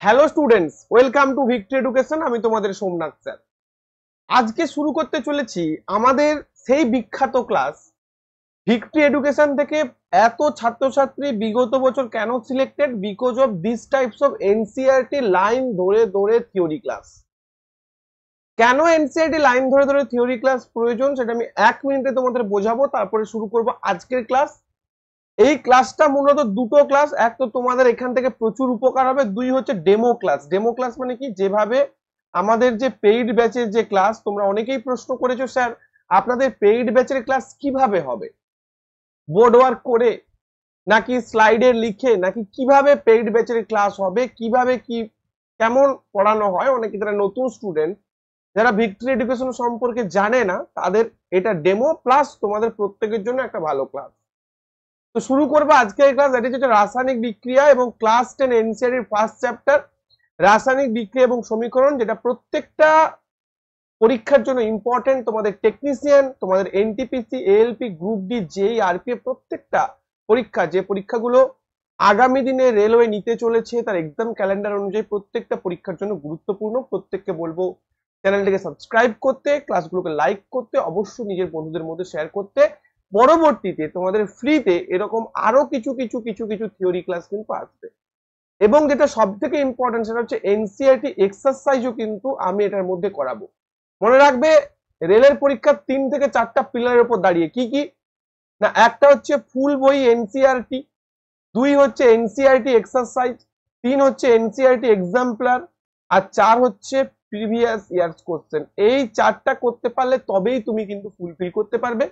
Hello students, welcome to victory education. আমি তোমাদের Somnath sir. আজকে শুরু করতে চলেছি আমাদের সেই বিখ্যাত ক্লাস ভিক্টরি এডুকেশন থেকে। এত ছাত্রছাত্রী বিগত বছর কেন selected? Because of this types of NCERT line ধরে ধরে থিওরি ক্লাস। কেন এনসিইআরটি লাইন ধরে ধরে থিওরি ক্লাস প্রয়োজন সেটা আমি 1 মিনিটে তোমাদের বোঝাবো, তারপরে শুরু করব আজকের ক্লাস। এই ক্লাসটা মূলত দুটো ক্লাস, এক তো তোমাদের এখান থেকে প্রচুর উপকার হবে, দুই হচ্ছে ডেমো ক্লাস। ডেমো ক্লাস মানে কি? যেভাবে আমাদের যে পেইড ব্যাচের যে ক্লাস, তোমরা অনেকেই প্রশ্ন করেছো স্যার আপনাদের পেইড ব্যাচের ক্লাস কিভাবে হবে, বোর্ড ওয়ার্ক করে নাকি স্লাইডে লিখে, নাকি কিভাবে পেইড ব্যাচের ক্লাস হবে, কিভাবে কি কেমন পড়ানো হয়। অনেকে যারা নতুন স্টুডেন্ট, যারা ভিক্টরি এডুকেশন সম্পর্কে জানে না, তাদের এটা ডেমো প্লাস তোমাদের প্রত্যেকের জন্য একটা ভালো ক্লাস। তো শুরু করবো আজকের ক্লাস, দ্যাট ইজ রাসায়নিক বিক্রিয়া এবং ক্লাস 10 এনসিইআরটির ফার্স্ট চ্যাপ্টার রাসায়নিক বিক্রিয়া এবং সমীকরণ, যেটা প্রত্যেকটা পরীক্ষার জন্য ইম্পর্টেন্ট। তোমাদের টেকনিশিয়ান, তোমাদের এনটিপিসি, এএলপি, গ্রুপ ডি, জেই, আরপিএফ প্রত্যেকটা পরীক্ষা, যে পরীক্ষাগুলো আগামী দিনে রেলওয়ে নিতে চলেছে তার এক্সাম ক্যালেন্ডার অনুযায়ী প্রত্যেকটা পরীক্ষার জন্য গুরুত্বপূর্ণ। প্রত্যেককে বলবো চ্যানেলটিকে সাবস্ক্রাইব করতে, ক্লাসগুলোকে লাইক করতে, অবশ্যই নিজের বন্ধুদের মধ্যে শেয়ার করতে। পরবর্তীতে তোমাদের ফ্রিতে এরকম আরো কিছু কিছু কিছু কিছু থিওরি ক্লাস কিন্তু আসবে, এবং যেটা সব থেকে ইম্পর্টেন্ট সেটা হচ্ছে এনসিইআরটি এক্সারসাইজও কিন্তু আমি এটার মধ্যে করাবো। মনে রাখবে, রেলের পরীক্ষা 3 থেকে 4টা পিলারের উপর দাঁড়িয়ে। কি কি না? একটা হচ্ছে ফুল বই এনসিইআরটি, 2 হচ্ছে এনসিইআরটি এক্সারসাইজ, 3 হচ্ছে এনসিইআরটি এক্সাম্পলার, আর 4 হচ্ছে প্রিভিয়াস ইয়ার্স কোশ্চেন। এই 4টা করতে পারলে তবেই তুমি কিন্তু ফুলফিল করতে পারবে।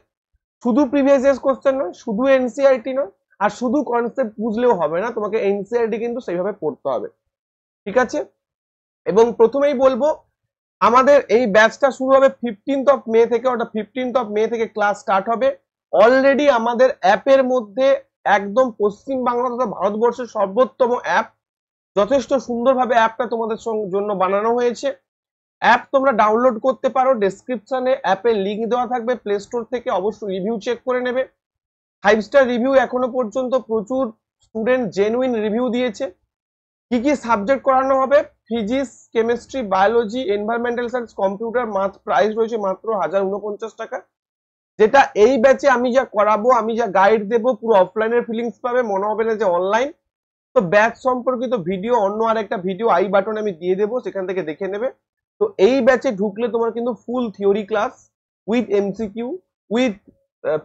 শুধু প্রিভিয়াস ইয়ার্স কোশ্চেন নয়, শুধু এনসিইআরটি নয়, আর শুধু কনসেপ্ট বুঝলেও হবে না, তোমাকে এনসিইআরটি কিন্তু সেইভাবে পড়তে হবে। ঠিক আছে? এবং প্রথমেই বলবো, আমাদের এই ব্যাচটা শুরু হবে 15th অফ মে থেকে, অর্থাৎ 15th অফ মে থেকে ক্লাস স্টার্ট হবে। অলরেডি আমাদের অ্যাপের মধ্যে একদম পশ্চিম বাংলা তথা ভারতবর্ষের সর্বোত্তম অ্যাপ, যথেষ্ট সুন্দরভাবে অ্যাপটা তোমাদের জন্য বানানো হয়েছে। অ্যাপ তোমরা ডাউনলোড করতে পারো, ডেসক্রিপশনে অ্যাপের লিংক দেওয়া থাকবে, প্লে স্টোর থেকে অবশ্যই রিভিউ চেক করে নেবে। 5 স্টার রিভিউ এখনো পর্যন্ত প্রচুর স্টুডেন্ট জেনুইন রিভিউ দিয়েছে। কি কি সাবজেক্ট করানো হবে? Physics, chemistry, biology, environmental science, computer, মাত্র প্রাইস রয়েছে মাত্র 1049 টাকা। যেটা এই ব্যাচে আমি যা করাবো, আমি যা গাইড দেবো, পুরো অফলাইনের ফিলিংস পাবে, মনে হবে না যে অনলাইন। তো ব্যাচ সম্পর্কিত ভিডিও অন্য আরেকটা ভিডিও আই বাটনে আমি দিয়ে দেবো, সেখান থেকে দেখে নেবে। তো এই ব্যাচে ঢুকলে তোমার কিন্তু full theory class with MCQ, with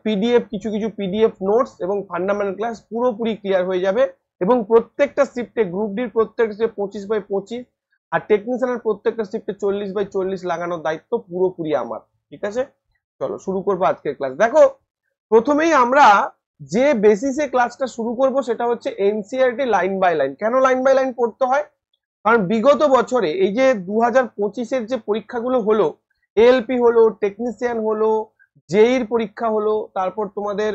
PDF, কিছু কিছু পিডিএফ নোটস এবং ফান্ডামেন্টাল ক্লাস পুরোপুরি ক্লিয়ার হয়ে যাবে। এবং প্রত্যেকটা শিফটে, গ্রুপ ডির প্রত্যেকটা শিফটে 25/25, আর টেকনিশিয়ানের প্রত্যেকটা শিফটে 40/40 লাগানোর দায়িত্ব পুরোপুরি আমার। ঠিক আছে, চলো শুরু করবো আজকের ক্লাস। দেখো, প্রথমেই আমরা যে বেসিসে ক্লাসটা শুরু করব সেটা হচ্ছে এনসিইআরটি লাইন বাই লাইন। কেন লাইন বাই লাইন পড়তে হয়? কারণ বিগত বছরে এই যে 2025-এর যে পরীক্ষাগুলো হলো, এএলপি হলো, টেকনিশিয়ান হলো, জেইর পরীক্ষা হলো, তারপর তোমাদের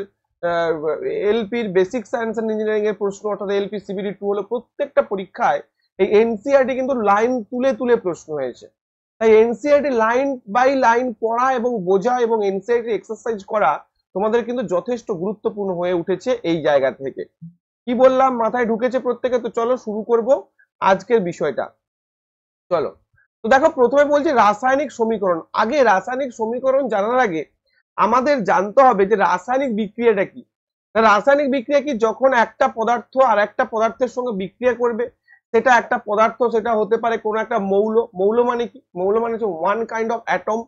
এলপির বেসিক সায়েন্স এন্ড ইঞ্জিনিয়ারিং এর প্রশ্ন, অর্থাৎ এলপি সিবিডি 2 হলো, প্রত্যেকটা পরীক্ষায় এই এনসিইআরটি কিন্তু লাইন তুলে তুলে প্রশ্ন হয়েছে। তাই এনসিইআরটি লাইন বাই লাইন পড়া এবং বোঝা এবং এনসিইআরটি এক্সারসাইজ করা তোমাদের কিন্তু যথেষ্ট গুরুত্বপূর্ণ হয়ে উঠেছে এই জায়গা থেকে। কি বললাম, মাথায় ঢুকেছে প্রত্যেকে? তো চলো শুরু করব আজকের বিষয়টা। চলো, তো দেখো প্রথমে বলছি রাসায়নিক সমীকরণ। আগে রাসায়নিক সমীকরণ জানার আগে আমাদের জানতে হবে যে রাসায়নিক বিক্রিয়াটা কি। রাসায়নিক বিক্রিয়া কি? যখন একটা পদার্থ আর একটা পদার্থের সঙ্গে বিক্রিয়া করবে, সেটা একটা পদার্থ, সেটা হতে পারে কোনো একটা মৌল। মৌল মানে কি? মৌল মানে হচ্ছে ওয়ান কাইন্ড অফ অ্যাটম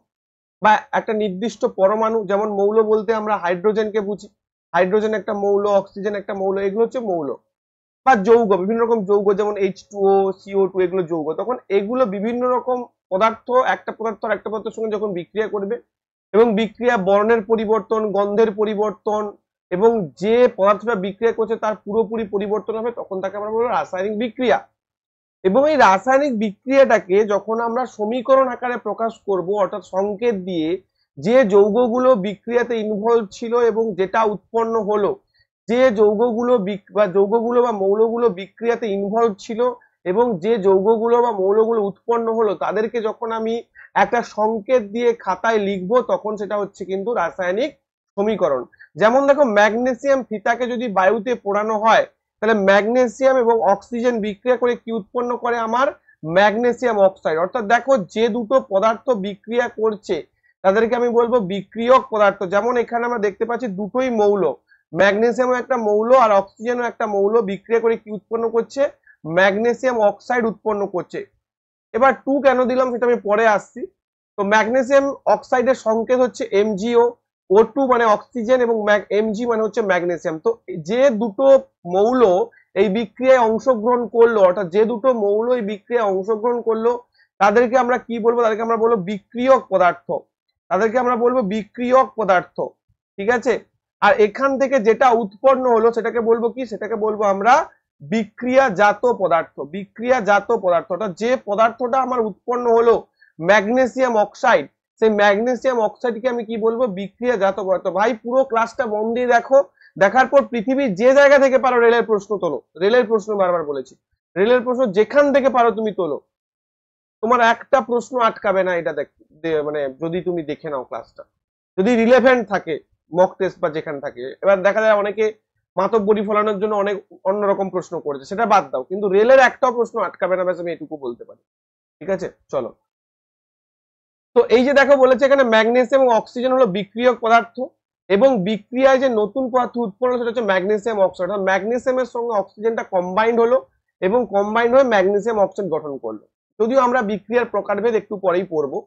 বা একটা নির্দিষ্ট পরমাণু। যেমন মৌল বলতে আমরা হাইড্রোজেনকে বুঝি, হাইড্রোজেন একটা মৌল, অক্সিজেন একটা মৌল, এগুলো হচ্ছে মৌল। বা যৌগ, বিভিন্ন রকম যৌগ, যেমন H2O, CO2, এগুলো যৌগ। তখন এগুলো বিভিন্ন রকম পদার্থ একটা পদার্থ আর একটা পদার্থের সঙ্গে যখন বিক্রিয়া করবে, এবং বিক্রিয়া বর্ণের পরিবর্তন, গন্ধের পরিবর্তন, এবং যে পদার্থটা বিক্রিয়া করছে তার পুরোপুরি পরিবর্তন হবে, তখন তাকে আমরা বলবো রাসায়নিক বিক্রিয়া। এবং এই রাসায়নিক বিক্রিয়াটাকে যখন আমরা সমীকরণ আকারে প্রকাশ করব, অর্থাৎ সংকেত দিয়ে, যে যৌগগুলো বিক্রিয়াতে ইনভলভ ছিল এবং যেটা উৎপন্ন হলো, যে যৌগগুলো বা মৌলগুলো বিক্রিয়াতে ইনভলভ ছিল এবং যে যৌগগুলো বা মৌলগুলো উৎপন্ন হলো, তাদেরকে যখন আমি একটা সংকেত দিয়ে খাতায় লিখবো, তখন সেটা হচ্ছে কিন্তু রাসায়নিক সমীকরণ। যেমন দেখো, ম্যাগনেসিয়াম ফিতাকে যদি বায়ুতে পোড়ানো হয়, তাহলে ম্যাগনেসিয়াম এবং অক্সিজেন বিক্রিয়া করে কি উৎপন্ন করে আমার ম্যাগনেসিয়াম অক্সাইড। অর্থাৎ দেখো যে দুটো পদার্থ বিক্রিয়া করছে তাদেরকে আমি বলবো বিক্রিয়ক পদার্থ। যেমন এখানে আমরা দেখতে পাচ্ছি দুটোই মৌল, ম্যাগনেসিয়ামও একটা মৌল আর অক্সিজেনও একটা মৌল, বিক্রিয়া করে কি উৎপন্ন করছে ম্যাগনেসিয়াম অক্সাইড উৎপন্ন করছে। এবার 2 কেন দিলাম সেটা আমি পরে আসছি। তো ম্যাগনেসিয়াম অক্সাইডের সংকেত হচ্ছে MgO, O2 মানে অক্সিজেন এবং Mg মানে হচ্ছে ম্যাগনেসিয়াম। তো যে দুটো মৌল এই বিক্রিয়ায় অংশগ্রহণ করলো, অর্থাৎ যে দুটো মৌল এই বিক্রিয়ায় অংশগ্রহণ করলো তাদেরকে আমরা কি বলবো, তাদেরকে আমরা বলবো বিক্রিয়ক পদার্থ, তাদেরকে আমরা বলবো বিক্রিয়ক পদার্থ। ঠিক আছে, আর এখান থেকে যেটা উৎপন্ন হলো সেটাকে বলবো কি, সেটাকে বলবো আমরা বিক্রিয়াজাত পদার্থ। বিক্রিয়াজাত পদার্থ অর্থাৎ যে পদার্থটা আমার উৎপন্ন হলো ম্যাগনেসিয়াম অক্সাইড, সেই ম্যাগনেসিয়াম অক্সাইডকে আমি কি বলবো বিক্রিয়াজাত পদার্থ। ভাই পুরো ক্লাসটা মন দিয়ে দেখো, দেখার পর পৃথিবীর যে জায়গা থেকে পারো রেলের প্রশ্ন তোলো, রেলের প্রশ্ন বারবার বলেছি, রেলের প্রশ্ন যেখান থেকে পারো তুমি তোলো, তোমার একটা প্রশ্ন আটকাবে না। এটা মানে যদি তুমি দেখে নাও ক্লাসটা, যদি রিলেভেন্ট থাকে মক টেস্ট বা যেখানে থাকে। এবার দেখা যায় অনেকে মাতব্বরি ফলানোর জন্য অনেক অন্যরকম প্রশ্ন করেছে, সেটা বাদ দাও, কিন্তু রেলের একটাও প্রশ্ন আটকাবে না, ব্যাস আমি এটুকু বলতে পারি। ঠিক আছে, চলো। তো এই যে দেখো বলেছে এখানে ম্যাগনেসিয়াম এবং অক্সিজেন হলো বিক্রিয়ক পদার্থ এবং বিক্রিয়ায় যে নতুন পদার্থ উৎপন্ন হলো সেটা হচ্ছে ম্যাগনেসিয়াম অক্সাইড। অর্থাৎ ম্যাগনেসিয়ামের সঙ্গে অক্সিজেনটা কম্বাইন্ড হলো এবং কম্বাইন্ড হয়ে ম্যাগনেসিয়াম অক্সাইড গঠন করলো। যদিও আমরা বিক্রিয়ার প্রকারভেদ একটু পরেই পড়বো।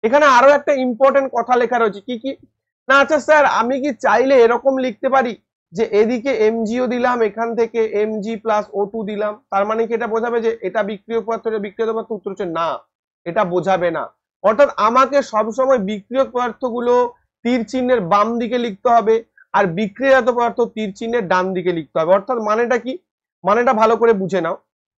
এখানে আরো একটা ইম্পর্টেন্ট কথা লেখা রয়েছে, কি কি না, আচ্ছা স্যার আমি কি চাইলে এরকম লিখতে পারি যে এদিকে MgO দিলাম, এখান থেকে Mg প্লাস O2 দিলাম, তার মানে কি এটা বোঝাবে যে এটা বিক্রিয়ক পদার্থ, এটা বিক্রিয়ক পদার্থ? উত্তর হচ্ছে না, এটা বোঝাবে না। অর্থাৎ আমাকে সবসময় বিক্রিয়ক পদার্থগুলো তীর চিহ্নের বাম দিকে লিখতে হবে আর বিক্রিয়াজাত পদার্থ তীর চিহ্নের ডান দিকে লিখতে হবে। অর্থাৎ মানেটা কি, মানেটা ভালো করে বুঝে নাও,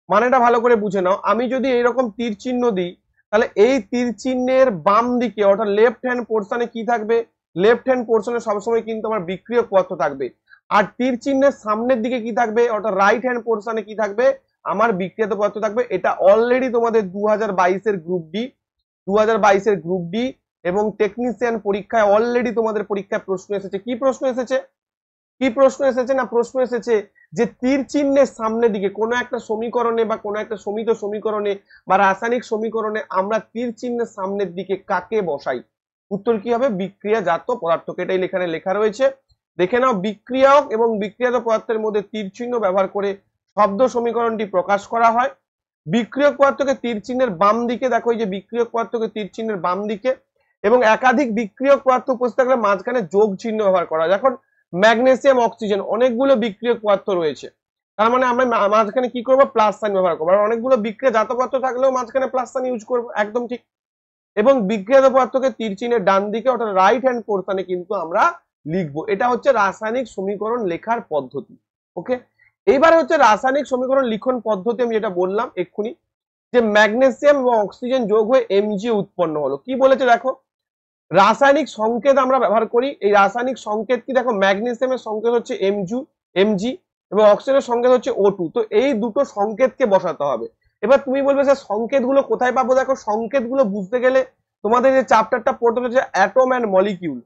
মানেটা ভালো করে বুঝে নাও। আমি যদি এরকম তীর চিহ্ন দিই তাহলে এই তীর চিহ্নের বাম দিকে অর্থাৎ লেফট হ্যান্ড পোর্শনে কি থাকবে, লেফট হ্যান্ড পোর্শনে সবসময় কিন্তু আমার বিক্রিয়ক পদার্থ থাকবে। আর তীর চিহ্নের সামনের দিকে কি থাকবে, অর্থাৎ রাইট হ্যান্ড পোর্শনে কি থাকবে, আমার বিক্রিয়াজাত পদার্থ থাকবে। এটা অলরেডি তোমাদের 2022 গ্রুপ ডি, 2022 গ্রুপ ডি এবং টেকনিশিয়ান পরীক্ষায় অলরেডি তোমাদের পরীক্ষায় প্রশ্ন এসেছে। কি প্রশ্ন এসেছে, কি প্রশ্ন এসেছে না, প্রশ্ন এসেছে যে তীর চিহ্নের সামনের দিকে কোনো একটা সমীকরণে বা কোনো একটা সমিত সমীকরণে বা রাসায়নিক সমীকরণে আমরা তীর চিহ্নের সামনের দিকে কাকে বসাই, উত্তর কি হবে বিক্রিয়াজাত পদার্থকে। এটাই এখানে লেখা রয়েছে, দেখে নাও। বিক্রিয়ক এবং বিক্রিয়াজাত পদার্থের মধ্যে তীর চিহ্ন ব্যবহার করে শব্দ সমীকরণটি প্রকাশ করা হয়। বিক্রিয়ক পদার্থকে তীর চিহ্নের বাম দিকে, দেখো এই যে বিক্রিয়ক পদার্থকে তীর চিহ্নের বাম দিকে, এবং একাধিক বিক্রিয়ক পদার্থ উপস্থিত থাকলে মাঝখানে যোগ চিহ্ন ব্যবহার করা হয়। এখন ম্যাগনেসিয়াম অক্সিজেন অনেকগুলো বিক্রিয়ক পদার্থ রয়েছে, তার মানে আমরা মাঝখানে কি করবো প্লাস সাইন ব্যবহার করবো। আর অনেকগুলো বিক্রিয়াজাত পদার্থ থাকলেও মাঝখানে প্লাস সাইন ইউজ করবো, একদম ঠিক। এবং বিক্রিয়াজাত পদার্থকে তীর চিহ্নের ডান দিকে অর্থাৎ রাইট হ্যান্ড পোর্শনে কিন্তু আমরা লিখবো। এটা হচ্ছে রাসায়নিক সমীকরণ লেখার পদ্ধতি। ওকে, এইবার হচ্ছে রাসায়নিক সমীকরণ লিখন পদ্ধতি। আমি যেটা বললাম এক্ষুনি যে ম্যাগনেসিয়াম এবং অক্সিজেন যোগ হয়ে MgO উৎপন্ন হলো। কি বলেছে দেখো, রাসায়নিক সংকেত আমরা ব্যবহার করি। এই রাসায়নিক সংকেত কি, দেখো ম্যাগনেসিয়ামের সংকেত হচ্ছে Mg এবং অক্সিজেনের সংকেত হচ্ছে O2। তো এই দুটো সংকেতকে বসাতে হবে। এবার তুমি বলবে স্যার সংকেতগুলো কোথায় পাবো? দেখো সংকেতগুলো বুঝতে গেলে তোমাদের যে চ্যাপ্টারটা পড়তে হচ্ছে atom and molecule.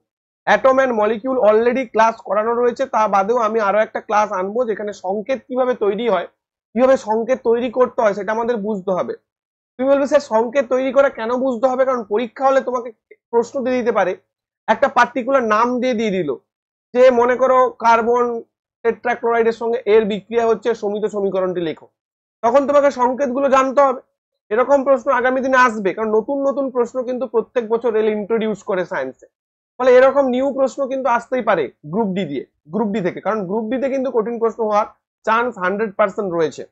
Atom and molecule already class করানো রয়েছে, তা বাদেও আমি আরো একটা ক্লাস আনবো যেখানে সংকেত কিভাবে তৈরি হয়, কিভাবে সংকেত তৈরি করতে হয় সেটা আমাদের বুঝতে হবে। তুমি বলবে স্যার সংকেত তৈরি করা কেন বুঝতে হবে? কারণ পরীক্ষা হলে তোমাকে প্রশ্ন দিয়ে দিতে পারে, একটা পার্টিকুলার নাম দিয়ে দিল যে মনে করো কার্বন টেট্রাক্লোরাইডের সঙ্গে এর বিক্রিয়া হচ্ছে, সমিত সমীকরণটি লেখো। তখন তোমাকে সংকেতগুলো জানতে হবে। এরকম প্রশ্ন আগামী দিনে আসবে, কারণ নতুন নতুন প্রশ্ন কিন্তু প্রত্যেক বছর রেল ইন্ট্রোডিউস করে সায়েন্সে। ফলে এরকম নিউ প্রশ্ন কিন্তু আসতেই পারে গ্রুপ ডি দিয়ে, গ্রুপ ডি থেকে, কারণ গ্রুপ ডি তে কিন্তু কঠিন প্রশ্ন হওয়ার চান্স 100% রয়েছে।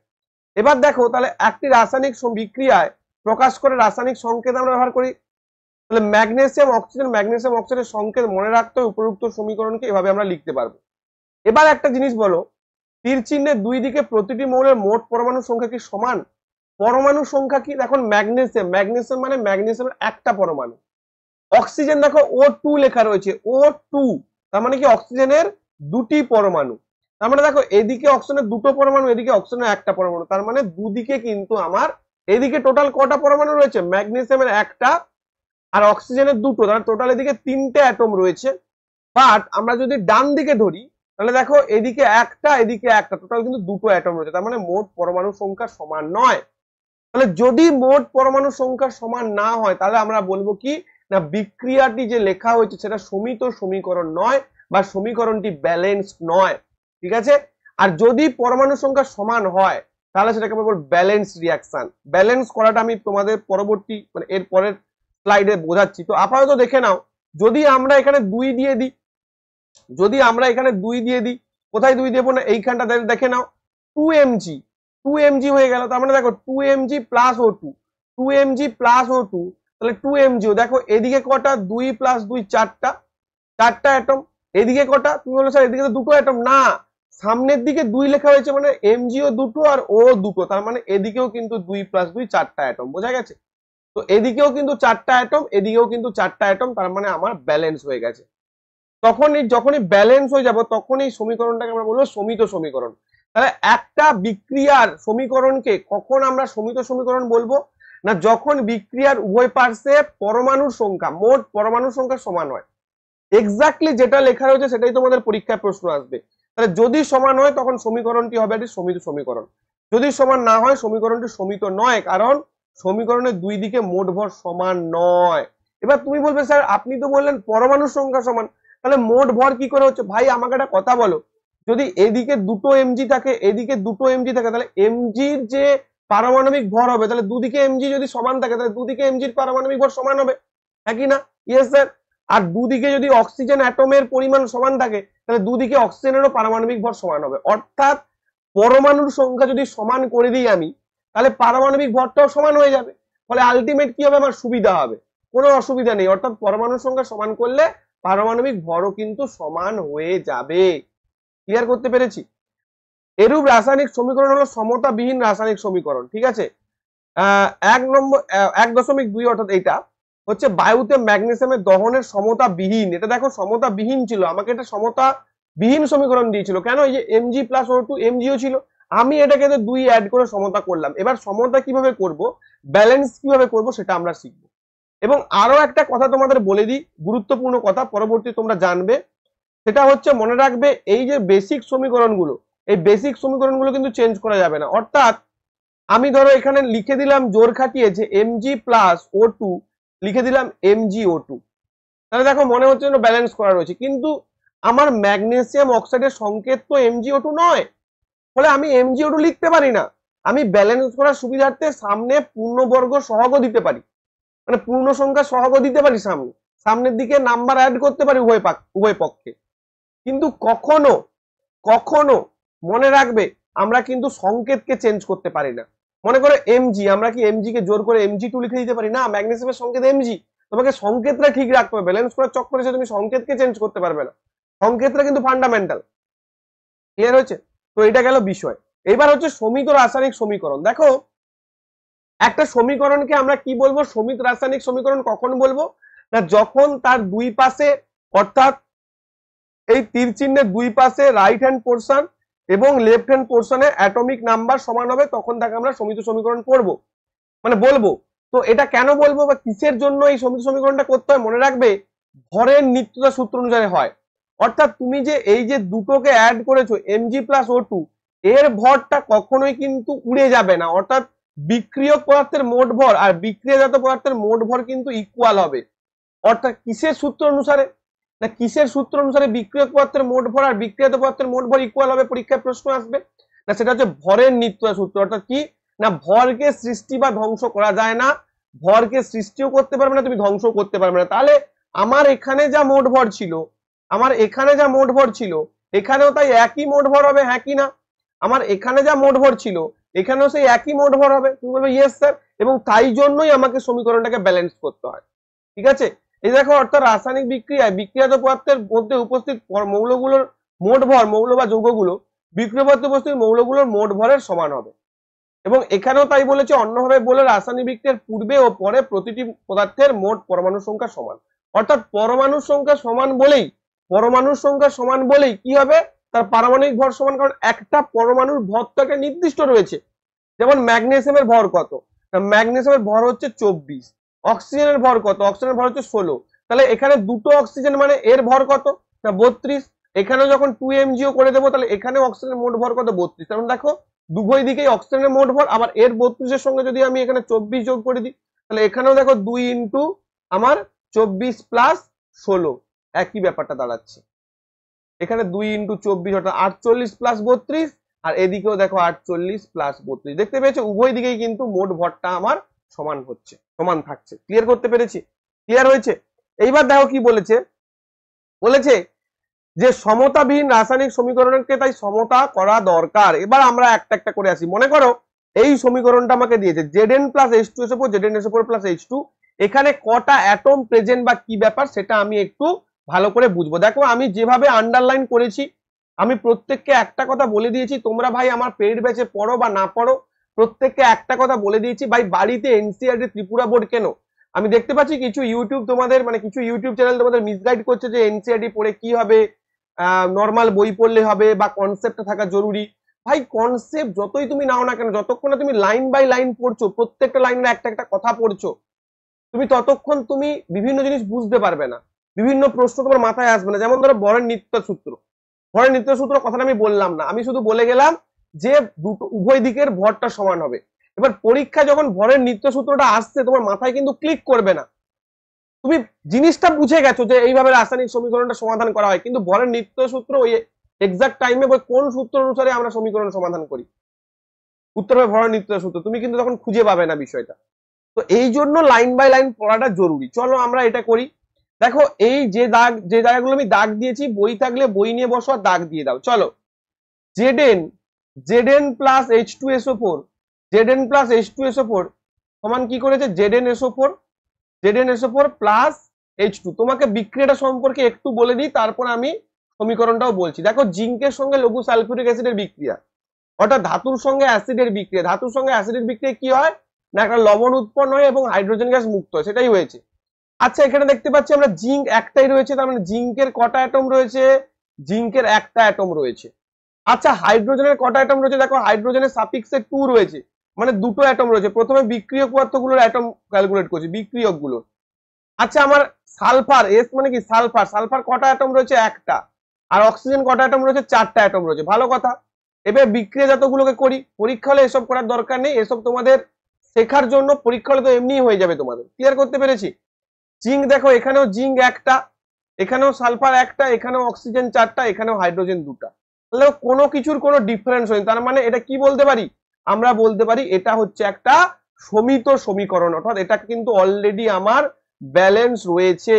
এবার দেখো তাহলে একটি রাসায়নিক বিক্রিয়ায় প্রকাশ করে রাসায়নিক সংকেত আমরা ব্যবহার করি। তাহলে ম্যাগনেসিয়াম অক্সিজেন, ম্যাগনেসিয়াম অক্সাইডের সংকেত মনে রাখতে হবে, উপরোক্ত সমীকরণকে এভাবে আমরা লিখতে পারবো। এবার একটা জিনিস বলো, তীর চিহ্নের দুই দিকে প্রতিটি মৌলের মোট পরমাণু সংখ্যা কি সমান? পরমাণু সংখ্যা কি, দেখো ম্যাগনেসিয়াম, ম্যাগনেসিয়াম মানে ম্যাগনেসিয়ামের একটা পরমাণু। অক্সিজেন দেখো O2 লেখা রয়েছে, O2 তার মানে কি অক্সিজেনের দুটি পরমাণু। তার মানে দেখো এদিকে অক্সিজেনের দুটো পরমাণু, এদিকে অক্সিজেনের একটা পরমাণু, তার মানে দুদিকে কিন্তু আমার এদিকে টোটাল কটা পরমাণু রয়েছে, ম্যাগনেসিয়ামের একটা আর অক্সিজেনের দুটো, তার টোটাল এদিকে তিনটে অ্যাটম রয়েছে। বাট আমরা যদি ডান দিকে ধরি তাহলে দেখো এদিকে একটা টোটাল কিন্তু দুটো অ্যাটম রয়েছে, তার মানে মোট পরমাণু সংখ্যা সমান নয়। তাহলে যদি মোট পরমাণু সংখ্যা সমান না হয় তাহলে আমরা বলবো কি না বিক্রিয়াটি যে লেখা হয়েছে সেটা সমিত সমীকরণ নয় বা সমীকরণটি ব্যালেন্সড নয়, ঠিক আছে। আর যদি পরমাণু সংখ্যা সমান হয় তাহলে সেটাকে আমরা বলবো ব্যালেন্স রিয়াকশন। ব্যালেন্স করাটা আমি তোমাদের পরবর্তী মানে এর পরের স্লাইডে বোঝাচ্ছি। তো আপাতত দেখে নাও, যদি আমরা এখানে 2 দিয়ে দিই, কোথায় 2 দেবো না এইখানটা দেখে নাও 2mg, 2mg হয়ে গেল। তার মানে দেখো 2mg plus O2, 2mg plus O2, তাহলে 2mg। দেখো এদিকে কটা 2 প্লাস 2 চারটা অ্যাটম, এদিকে কটা তুমি বলো স্যার এদিকে তো দুটো অ্যাটম না, সামনের দিকে 2 লেখা হয়েছে মানে mgও দুটো আর ও দুটো, তার মানে এদিকেও কিন্তু 2 প্লাস 2 চারটা অ্যাটম, বোঝা গেছে। তো এদিকেও কিন্তু চারটা অ্যাটম, এদিকেও কিন্তু চারটা অ্যাটম, তার মানে আমার ব্যালেন্স হয়ে গেছে। যখনই ব্যালেন্স হয়ে যাব তখনই সমীকরণটাকে আমরা বলবো সমিত সমীকরণ। তাহলে একটা বিক্রিয়ার সমীকরণকে কখন আমরা সমিত সমীকরণ বলবো না যখন বিক্রিয়ার উভয় পার্শ্বে পরমাণুর সংখ্যা, মোট পরমাণুর সংখ্যা সমান হয়। এক্স্যাক্টলি যেটা লেখা রয়েছে সেটাই তোমাদের পরীক্ষায় প্রশ্ন আসবে। তাহলে যদি সমান হয় তখন সমীকরণটি হবে একটি সমিত সমীকরণ, যদি সমান না হয় সমীকরণটি সমিত নয়, কারণ সমীকরণের দুই দিকে মোট ভর সমান নয়। এবার তুমি বলবে স্যার আপনি তো বললেন পরমাণুর সংখ্যা সমান, তাহলে মোট ভর কি করে হচ্ছে? ভাই আমাকে একটা কথা বলো, যদি এদিকে দুটো এমজি থাকে এদিকে দুটো এমজি থাকে তাহলে এমজির যে পারমাণবিক ভর হবে, তাহলে দুদিকে এমজি যদি সমান থাকে তাহলে দুদিকে এমজির পারমাণবিক ভর সমান হবে, হ্যাঁ কি না? Yes sir. আর দুদিকে যদি অক্সিজেন অ্যাটমের পরিমাণ সমান থাকে তাহলে দুদিকে অক্সিজেনেরও পারমাণবিক ভর সমান হবে। অর্থাৎ পরমাণুর সংখ্যা যদি সমান করে দিই আমি তাহলে পারমাণবিক ভরটাও সমান হয়ে যাবে, ফলে আলটিমেট কি হবে আমার সুবিধা হবে, কোনো অসুবিধা নেই। অর্থাৎ পরমাণুর সংখ্যা সমান করলে পারমাণবিক ভরও কিন্তু সমান হয়ে যাবে। ক্লিয়ার করতে পেরেছি? এরূপ রাসায়নিক সমীকরণ হলো সমতাবিহীন রাসায়নিক সমীকরণ, ঠিক আছে। 1.2 অর্থাৎ এটা হচ্ছে বায়ুতে ম্যাগনেসিয়ামের দহনের সমতাবিহীন। এটা দেখো সমতাবিহীন ছিল, আমাকে এটা সমতাবিহীন সমীকরণ দিয়েছিল কেন? এই যে mg প্লাস O2 mgও ছিল, আমি এটাকে 2 অ্যাড করে সমতা করলাম। এবার সমতা কিভাবে করব, ব্যালেন্স কিভাবে করব সেটা আমরা শিখবো। এবং আরো একটা কথা তোমাদের বলে দিই, গুরুত্বপূর্ণ কথা, পরবর্তী তোমরা জানবে, সেটা হচ্ছে মনে রাখবে এই যে বেসিক সমীকরণগুলো, এই বেসিক সমীকরণগুলো কিন্তু চেঞ্জ করা যাবে না। অর্থাৎ আমি ধরো এখানে লিখে দিলাম জোর খাটিয়ে যে mg প্লাস O2, লিখে দিলাম mgO2, তাহলে দেখো মনে হচ্ছে যেন ব্যালেন্স করা রয়েছে, কিন্তু আমার ম্যাগনেসিয়াম অক্সাইডের সংকেত তো mgO2 নয়, ফলে আমি mgO2 লিখতে পারি না। আমি ব্যালেন্স করার সুবিধার্থে সামনে পূর্ণবর্গ সহগও দিতে পারি, মানে পূর্ণ সংখ্যা সহগও দিতে পারি, সামনের দিকে নাম্বার অ্যাড করতে পারি উভয় পক্ষে। কিন্তু কখনো কখনো মনে রাখবে আমরা কিন্তু সংকেতকে চেঞ্জ করতে পারি না। মনে করো এমজি, আমরা কি এমজি কে জোর করে mg2 লিখে দিতে পারি না? ম্যাগনেসিয়ামের সংকেত mg, তোমাকে সংকেতটা ঠিক রাখতে হবে, ব্যালেন্স করার চক্করে এসে তুমি সংকেতকে চেঞ্জ করতে পারবে না, সংকেতটা কিন্তু ফান্ডামেন্টাল। ক্লিয়ার হয়েছে? তো এটা গেল বিষয়। এবার হচ্ছে সমিত রাসায়নিক সমীকরণ। দেখো একটা সমীকরণকে আমরা কি বলবো, সমিত রাসায়নিক সমীকরণ কখন বলবো না যখন তার দুই পাশে, অর্থাৎ এই তীর চিহ্নের দুই পাশে রাইট হ্যান্ড পোর্শন এবং লেফট হ্যান্ড পোর্শনে অ্যাটমিক নাম্বার সমান হবে, তখন তাকে আমরা সমিত সমীকরণ করবো, মানে বলবো। তো এটা কেন বলবো বা কিসের জন্য এই সমিত সমীকরণটা করতে হয়, মনে রাখবে ভরের নিত্যতা সূত্র অনুযায়ী হয়। অর্থাৎ তুমি যে এই যে দুটোকে অ্যাড করেছো mg প্লাস O2, এর ভরটা কখনোই কিন্তু উড়ে যাবে না। অর্থাৎ বিক্রিয়ক পদার্থের মোট ভর আর বিক্রিয়াজাত পদার্থের মোট ভর কিন্তু ইকুয়াল হবে। অর্থাৎ কিসের সূত্র অনুসারে না কিসের সূত্র অনুসারে বিক্রিয়ক পদার্থের মোট ভর আর বিক্রিয়াজাত পদার্থের মোট ভর ইকুয়াল হবে, পরীক্ষায় প্রশ্ন আসবে না, সেটা হচ্ছে ভরের নিত্যতা সূত্র। অর্থাৎ কি না ভরকে সৃষ্টি বা ধ্বংস করা যায় না, ভরকে সৃষ্টিও করতে পারবে না তুমি ধ্বংসও করতে পারবে না। তাহলে আমার এখানে যা মোট ভর ছিল, এখানেও তাই একই মোট ভর হবে, হ্যাঁ কি না? আমার এখানে যা মোট ভর ছিল এখানেও সেই একই মোট ভর হবে, তুমি বলবে ইয়েস স্যার, এবং তাই জন্যই আমাকে সমীকরণটাকে ব্যালেন্স করতে হয়, ঠিক আছে। এই দেখো অর্থাৎ রাসায়নিক বিক্রিয়ায় বিক্রিয়াজাত পদার্থের মধ্যে উপস্থিত মৌলগুলোর মোট ভর, মৌল বা যৌগগুলো বিক্রিয়া পদার্থে উপস্থিত মৌলগুলোর মোট ভরের সমান হবে। এবং এখানেও তাই বলেছে, অন্যভাবে বলে রাসায়নিক বিক্রিয়ার পূর্বে ও পরে প্রতিটি পদার্থের মোট পরমাণু সংখ্যা সমান। অর্থাৎ পরমাণুর সংখ্যা সমান বলেই কি হবে, তার পারমাণবিক ভর সমান, কারণ একটা পরমাণুর ভর তো একটা নির্দিষ্ট রয়েছে। যেমন ম্যাগনেসিয়ামের ভর কত, ম্যাগনেসিয়ামের ভর হচ্ছে 24, অক্সিজেনের ভর কত, অক্সিজেনের ভর হচ্ছে 16, তাহলে এখানে দুটো অক্সিজেন মানে এর ভর কত না 32, এখানে যখন 2mgO করে দেবো তাহলে এখানে অক্সিজেনের মোট ভর কত 32। কারণ দেখো উভয় দিকেই অক্সিজেনের মোট ভর, আবার এর 32 এর সঙ্গে যদি আমি এখানে 24 যোগ করে দিই তাহলে এখানেও দেখো 2 ইন্টু আমার 24 প্লাস 16 একই ব্যাপারটা দাঁড়াচ্ছে। এখানে 2 ইন্টু 24 অর্থাৎ 48 প্লাস 32, আর এদিকেও দেখো 48 প্লাস 32। দেখতে পেয়েছো উভয় দিকেই কিন্তু মোট ভরটা আমার সমান হচ্ছে, সমান থাকছে। ক্লিয়ার করতে পেরেছি? ক্লিয়ার হয়েছে? এইবার দেখো কি বলেছে, বলেছে যে সমতাবিহীন রাসায়নিক সমীকরণকে তাই সমতা করা দরকার। এবার আমরা একটা একটা করে আসি। মনে করো এই সমীকরণটা আমাকে দিয়েছে Zn plus H2SO4 ZnSO4 plus H2, এখানে কটা অ্যাটম প্রেজেন্ট বা কি ব্যাপার সেটা আমি একটু ভালো করে বুঝবো। দেখো আমি যেভাবে আন্ডারলাইন করেছি, আমি প্রত্যেককে একটা কথা বলে দিয়েছি। তোমরা ভাই আমার পেইড ব্যাচে পড়ো বা না পড়ো, প্রত্যেককে একটা কথা বলে দিয়েছি, ভাই বাড়িতে এনসিইআরটি ত্রিপুরা বোর্ড কেন। আমি দেখতে পাচ্ছি কিছু ইউটিউব তোমাদের মানে কিছু ইউটিউব চ্যানেল তোমাদের মিসগাইড করছে যে এনসিইআরটি পড়ে কি হবে, নর্মাল বই পড়লে হবে বা কনসেপ্টটা থাকা জরুরি। ভাই কনসেপ্ট যতই তুমি নাও না কেন, যতক্ষণ না তুমি লাইন বাই লাইন পড়ছো, প্রত্যেকটা লাইনের একটা একটা কথা পড়ছো, তুমি ততক্ষণ তুমি বিভিন্ন জিনিস বুঝতে পারবে না, বিভিন্ন প্রশ্ন তোমার মাথায় আসবে না। যেমন ধরো ভরের নিত্য সূত্র, ভরের নিত্য সূত্র কথাটা আমি বললাম না, আমি শুধু বলে গেলাম যে দুটো উভয় দিকের ভরটা সমান হবে। এবার পরীক্ষায় যখন ভরের নিত্য সূত্রটা আসছে তোমার মাথায় কিন্তু ক্লিক করবে না, তুমি জিনিসটা বুঝে গেছো যে এইভাবে রাসায়নিক সমীকরণটা সমাধান করা হয়, কিন্তু ভরের নিত্য সূত্র ওই এক্সাক্ট টাইমে কোন সূত্র অনুসারে আমরা সমীকরণ সমাধান করি, উত্তর হবে ভরের নিত্য সূত্র, তুমি কিন্তু তখন খুঁজে পাবে না বিষয়টা। তো এই জন্য লাইন বাই লাইন পড়াটা জরুরি। চলো আমরা এটা করি। দেখো এই যে জায়গাগুলো আমি দাগ দিয়েছি, বই থাকলে বই নিয়ে বসো আর দাগ দিয়ে দাও। চলো Zn plus H2SO4 Zn plus H2SO4 সমান কি করেছে ZnSO4 প্লাস H2। তোমাকে বিক্রিয়াটা সম্পর্কে একটু বলে দিই, তারপর আমি সমীকরণটাও বলছি। দেখো জিঙ্কের সঙ্গে লঘু সালফিউরিক অ্যাসিডের বিক্রিয়া, অর্থাৎ ধাতুর সঙ্গে অ্যাসিডের বিক্রিয়া। ধাতুর সঙ্গে অ্যাসিডের বিক্রিয়া কি হয় না, একটা লবণ উৎপন্ন হয় এবং হাইড্রোজেন গ্যাস মুক্ত হয়, সেটাই হয়েছে। আচ্ছা এখানে দেখতে পাচ্ছি আমরা জিঙ্ক একটাই রয়েছে, তার মানে জিঙ্কের কটা অ্যাটম রয়েছে, জিঙ্কের একটা অ্যাটম রয়েছে। আচ্ছা হাইড্রোজেনের কটা অ্যাটম রয়েছে, দেখো হাইড্রোজেনের সাফিক্সে 2 রয়েছে, মানে দুটো অ্যাটম রয়েছে। প্রথমে বিক্রিয়ক পদার্থগুলোর অ্যাটম ক্যালকুলেট করছি, বিক্রিয়ক গুলো। আচ্ছা আমার সালফার, এস মানে কি সালফার, সালফার কটা অ্যাটম রয়েছে, একটা। আর অক্সিজেন কটা অ্যাটম রয়েছে, 4টা অ্যাটম রয়েছে। ভালো কথা। এবার বিক্রিয়াজাতগুলোকে করি। পরীক্ষা হলে এসব করার দরকার নেই, এসব তোমাদের শেখার জন্য, পরীক্ষা হলে তো এমনি হয়ে যাবে তোমাদের। ক্লিয়ার করতে পেরেছি? জিঙ্ক দেখো এখানেও জিঙ্ক একটা, এখানেও সালফার একটা, এখানেও অক্সিজেন 4টা, এখানেও হাইড্রোজেন 2টা। তাহলে কোনো কিছুর কোনো ডিফারেন্স হয়নি। তার মানে এটা কি বলতে পারি, আমরা বলতে পারি এটা হচ্ছে একটা সমিত সমীকরণ, অর্থাৎ এটা কিন্তু অলরেডি আমার ব্যালেন্স রয়েছে,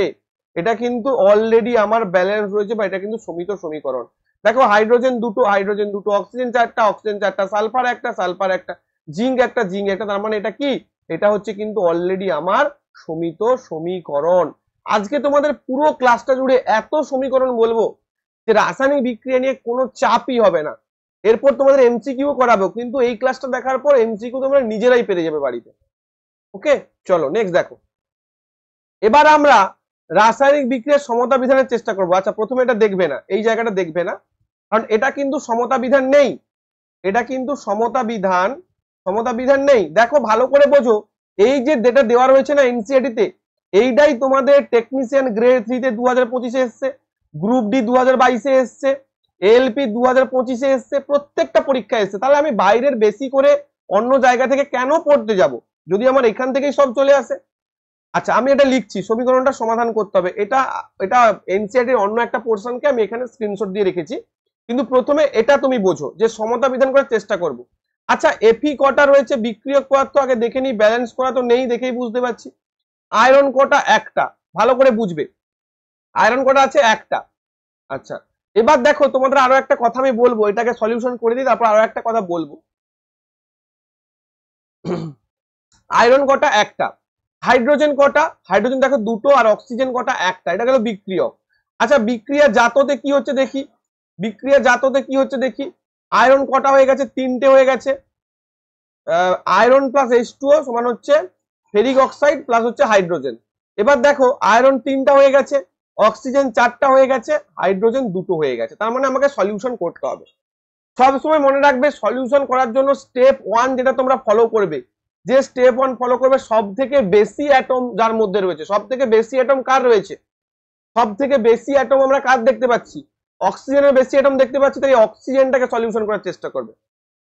এটা কিন্তু অলরেডি আমার ব্যালেন্স রয়েছে, বা এটা কিন্তু সমিত সমীকরণ। দেখো হাইড্রোজেন দুটো, অক্সিজেন 4টা, সালফার একটা, জিঙ্ক একটা, তার মানে এটা কি, এটা হচ্ছে কিন্তু অলরেডি আমার সমিত সমীকরণ। আজকে তোমাদের পুরো ক্লাসটা জুড়ে এত সমীকরণ বলবো যে রাসায়নিক বিক্রিয়া নিয়ে কোনো চাপই হবে না। এরপর তোমাদের এমসিকিউ করাবো, কিন্তু এই ক্লাসটা দেখার পর এমসিকিউ তোমরা নিজেরাই পেরে যাবে বাড়িতে। ওকে চলো নেক্সট দেখো। এবার আমরা রাসায়নিক বিক্রিয়ার সমতা বিধানের চেষ্টা করবো। আচ্ছা প্রথমে এটা দেখবে না, এই জায়গাটা দেখবে না, কারণ এটা কিন্তু সমতা বিধান নেই, এটা কিন্তু সমতা বিধান নেই। দেখো ভালো করে বোঝো, এই যে যেটা দেওয়া রয়েছে না এনসিইআরটি তে, এইটাই তোমাদের টেকনিশিয়ান গ্রেড 3 তে 2025 এ এসছে, গ্রুপ ডি 2022 এ এসছে, এলপি 2025 এ এসছে, প্রত্যেকটা পরীক্ষা এসছে। তাহলে আমি বাইরের বেশি করে অন্য জায়গা থেকে কেন পড়তে যাব যদি আমার এখান থেকেই সব চলে আসে। আচ্ছা আমি এটা লিখছি, সমীকরণটা সমাধান করতে হবে। এটা এটা এনসিইআরটির অন্য একটা পোরশনকে আমি এখানে স্ক্রিনশট দিয়ে রেখেছি, কিন্তু প্রথমে এটা তুমি বোঝো যে সমতা বিধান করার চেষ্টা করব। আচ্ছা এফি কটা রয়েছে বিক্রিয়ক পদার্থ, আগে দেখে নিই। ব্যালেন্স করা তো নেই, দেখেই বুঝতে পারছি। আয়রন কটা, একটা, ভালো করে বুঝবে, আয়রন কটা আছে, একটা। আচ্ছা এবার দেখো তোমাদের আরো একটা কথা আমি বলবো, এটাকে সলিউশন করে দিই, তারপর আরো একটা কথা বলবো। আয়রন কটা, একটা। হাইড্রোজেন কটা, হাইড্রোজেন দেখো দুটো, আর অক্সিজেন কটা, একটা। এটা গেল বিক্রিয়ক। আচ্ছা বিক্রিয়া জাততে কি হচ্ছে দেখি, বিক্রিয়া জাততে কি হচ্ছে দেখি। আয়রন কটা হয়ে গেছে, 3টে হয়ে গেছে। আয়রন প্লাস H2O সমান হচ্ছে ফেরিক অক্সাইড প্লাস হচ্ছে হাইড্রোজেন। এবার দেখো আয়রন 3টা হয়ে গেছে, অক্সিজেন 4টা হয়ে গেছে, হাইড্রোজেন 2টো হয়ে গেছে। তার মানে আমাকে সলিউশন করতে হবে। সবসময় মনে রাখবে সলিউশন করার জন্য স্টেপ 1 যেটা তোমরা ফলো করবে, যে স্টেপ 1 ফলো করবে, সব থেকে বেশি অ্যাটম যার মধ্যে রয়েছে, সব থেকে বেশি অ্যাটম কার রয়েছে, সব থেকে বেশি অ্যাটম আমরা কার দেখতে পাচ্ছি, অক্সিজেনের বেশি অ্যাটম দেখতে পাচ্ছি, তাই অক্সিজেনটাকে সলিউশন করার চেষ্টা করবে।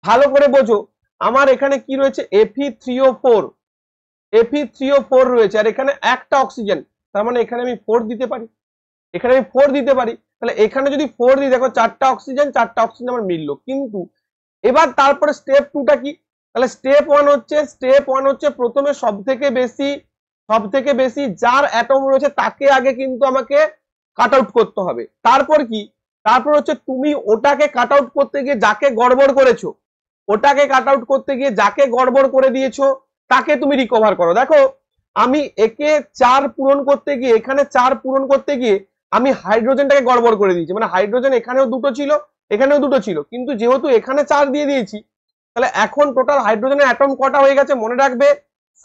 ভালো করে বোঝো, আমার এখানে কি রয়েছে, Fe3O4, Fe3O4 রয়েছে, আর এখানে একটা অক্সিজেন, তার মানে এখানে আমি 4 দিতে পারি, এখানে আমি 4 দিতে পারি। তাহলে এখানে যদি 4 দিই, দেখো চারটা অক্সিজেন আমার মিললো। কিন্তু এবার তারপরে স্টেপ 2টা কি, তাহলে স্টেপ 1 হচ্ছে প্রথমে সব থেকে বেশি যার অ্যাটম রয়েছে তাকে আগে কিন্তু আমাকে কাট আউট করতে হবে। তারপর কি, তারপর হচ্ছে তুমি ওটাকে কাট আউট করতে গিয়ে যাকে গড়বড় করেছো, ওটাকে কাট আউট করতে গিয়ে যাকে গড়বড় করে দিয়েছো তাকে তুমি রিকভার করো। দেখো আমি একে 4 পূরণ করতে গিয়ে, এখানে 4 পূরণ করতে গিয়ে আমি হাইড্রোজেনটাকে গড়বড় করে দিয়েছি। মানে হাইড্রোজেন এখানেও দুটো ছিল, এখানেও দুটো ছিল, কিন্তু যেহেতু এখানে 4 দিয়ে দিয়েছি, তাহলে এখন টোটাল হাইড্রোজেনের অ্যাটম কটা হয়ে গেছে মনে রাখবে,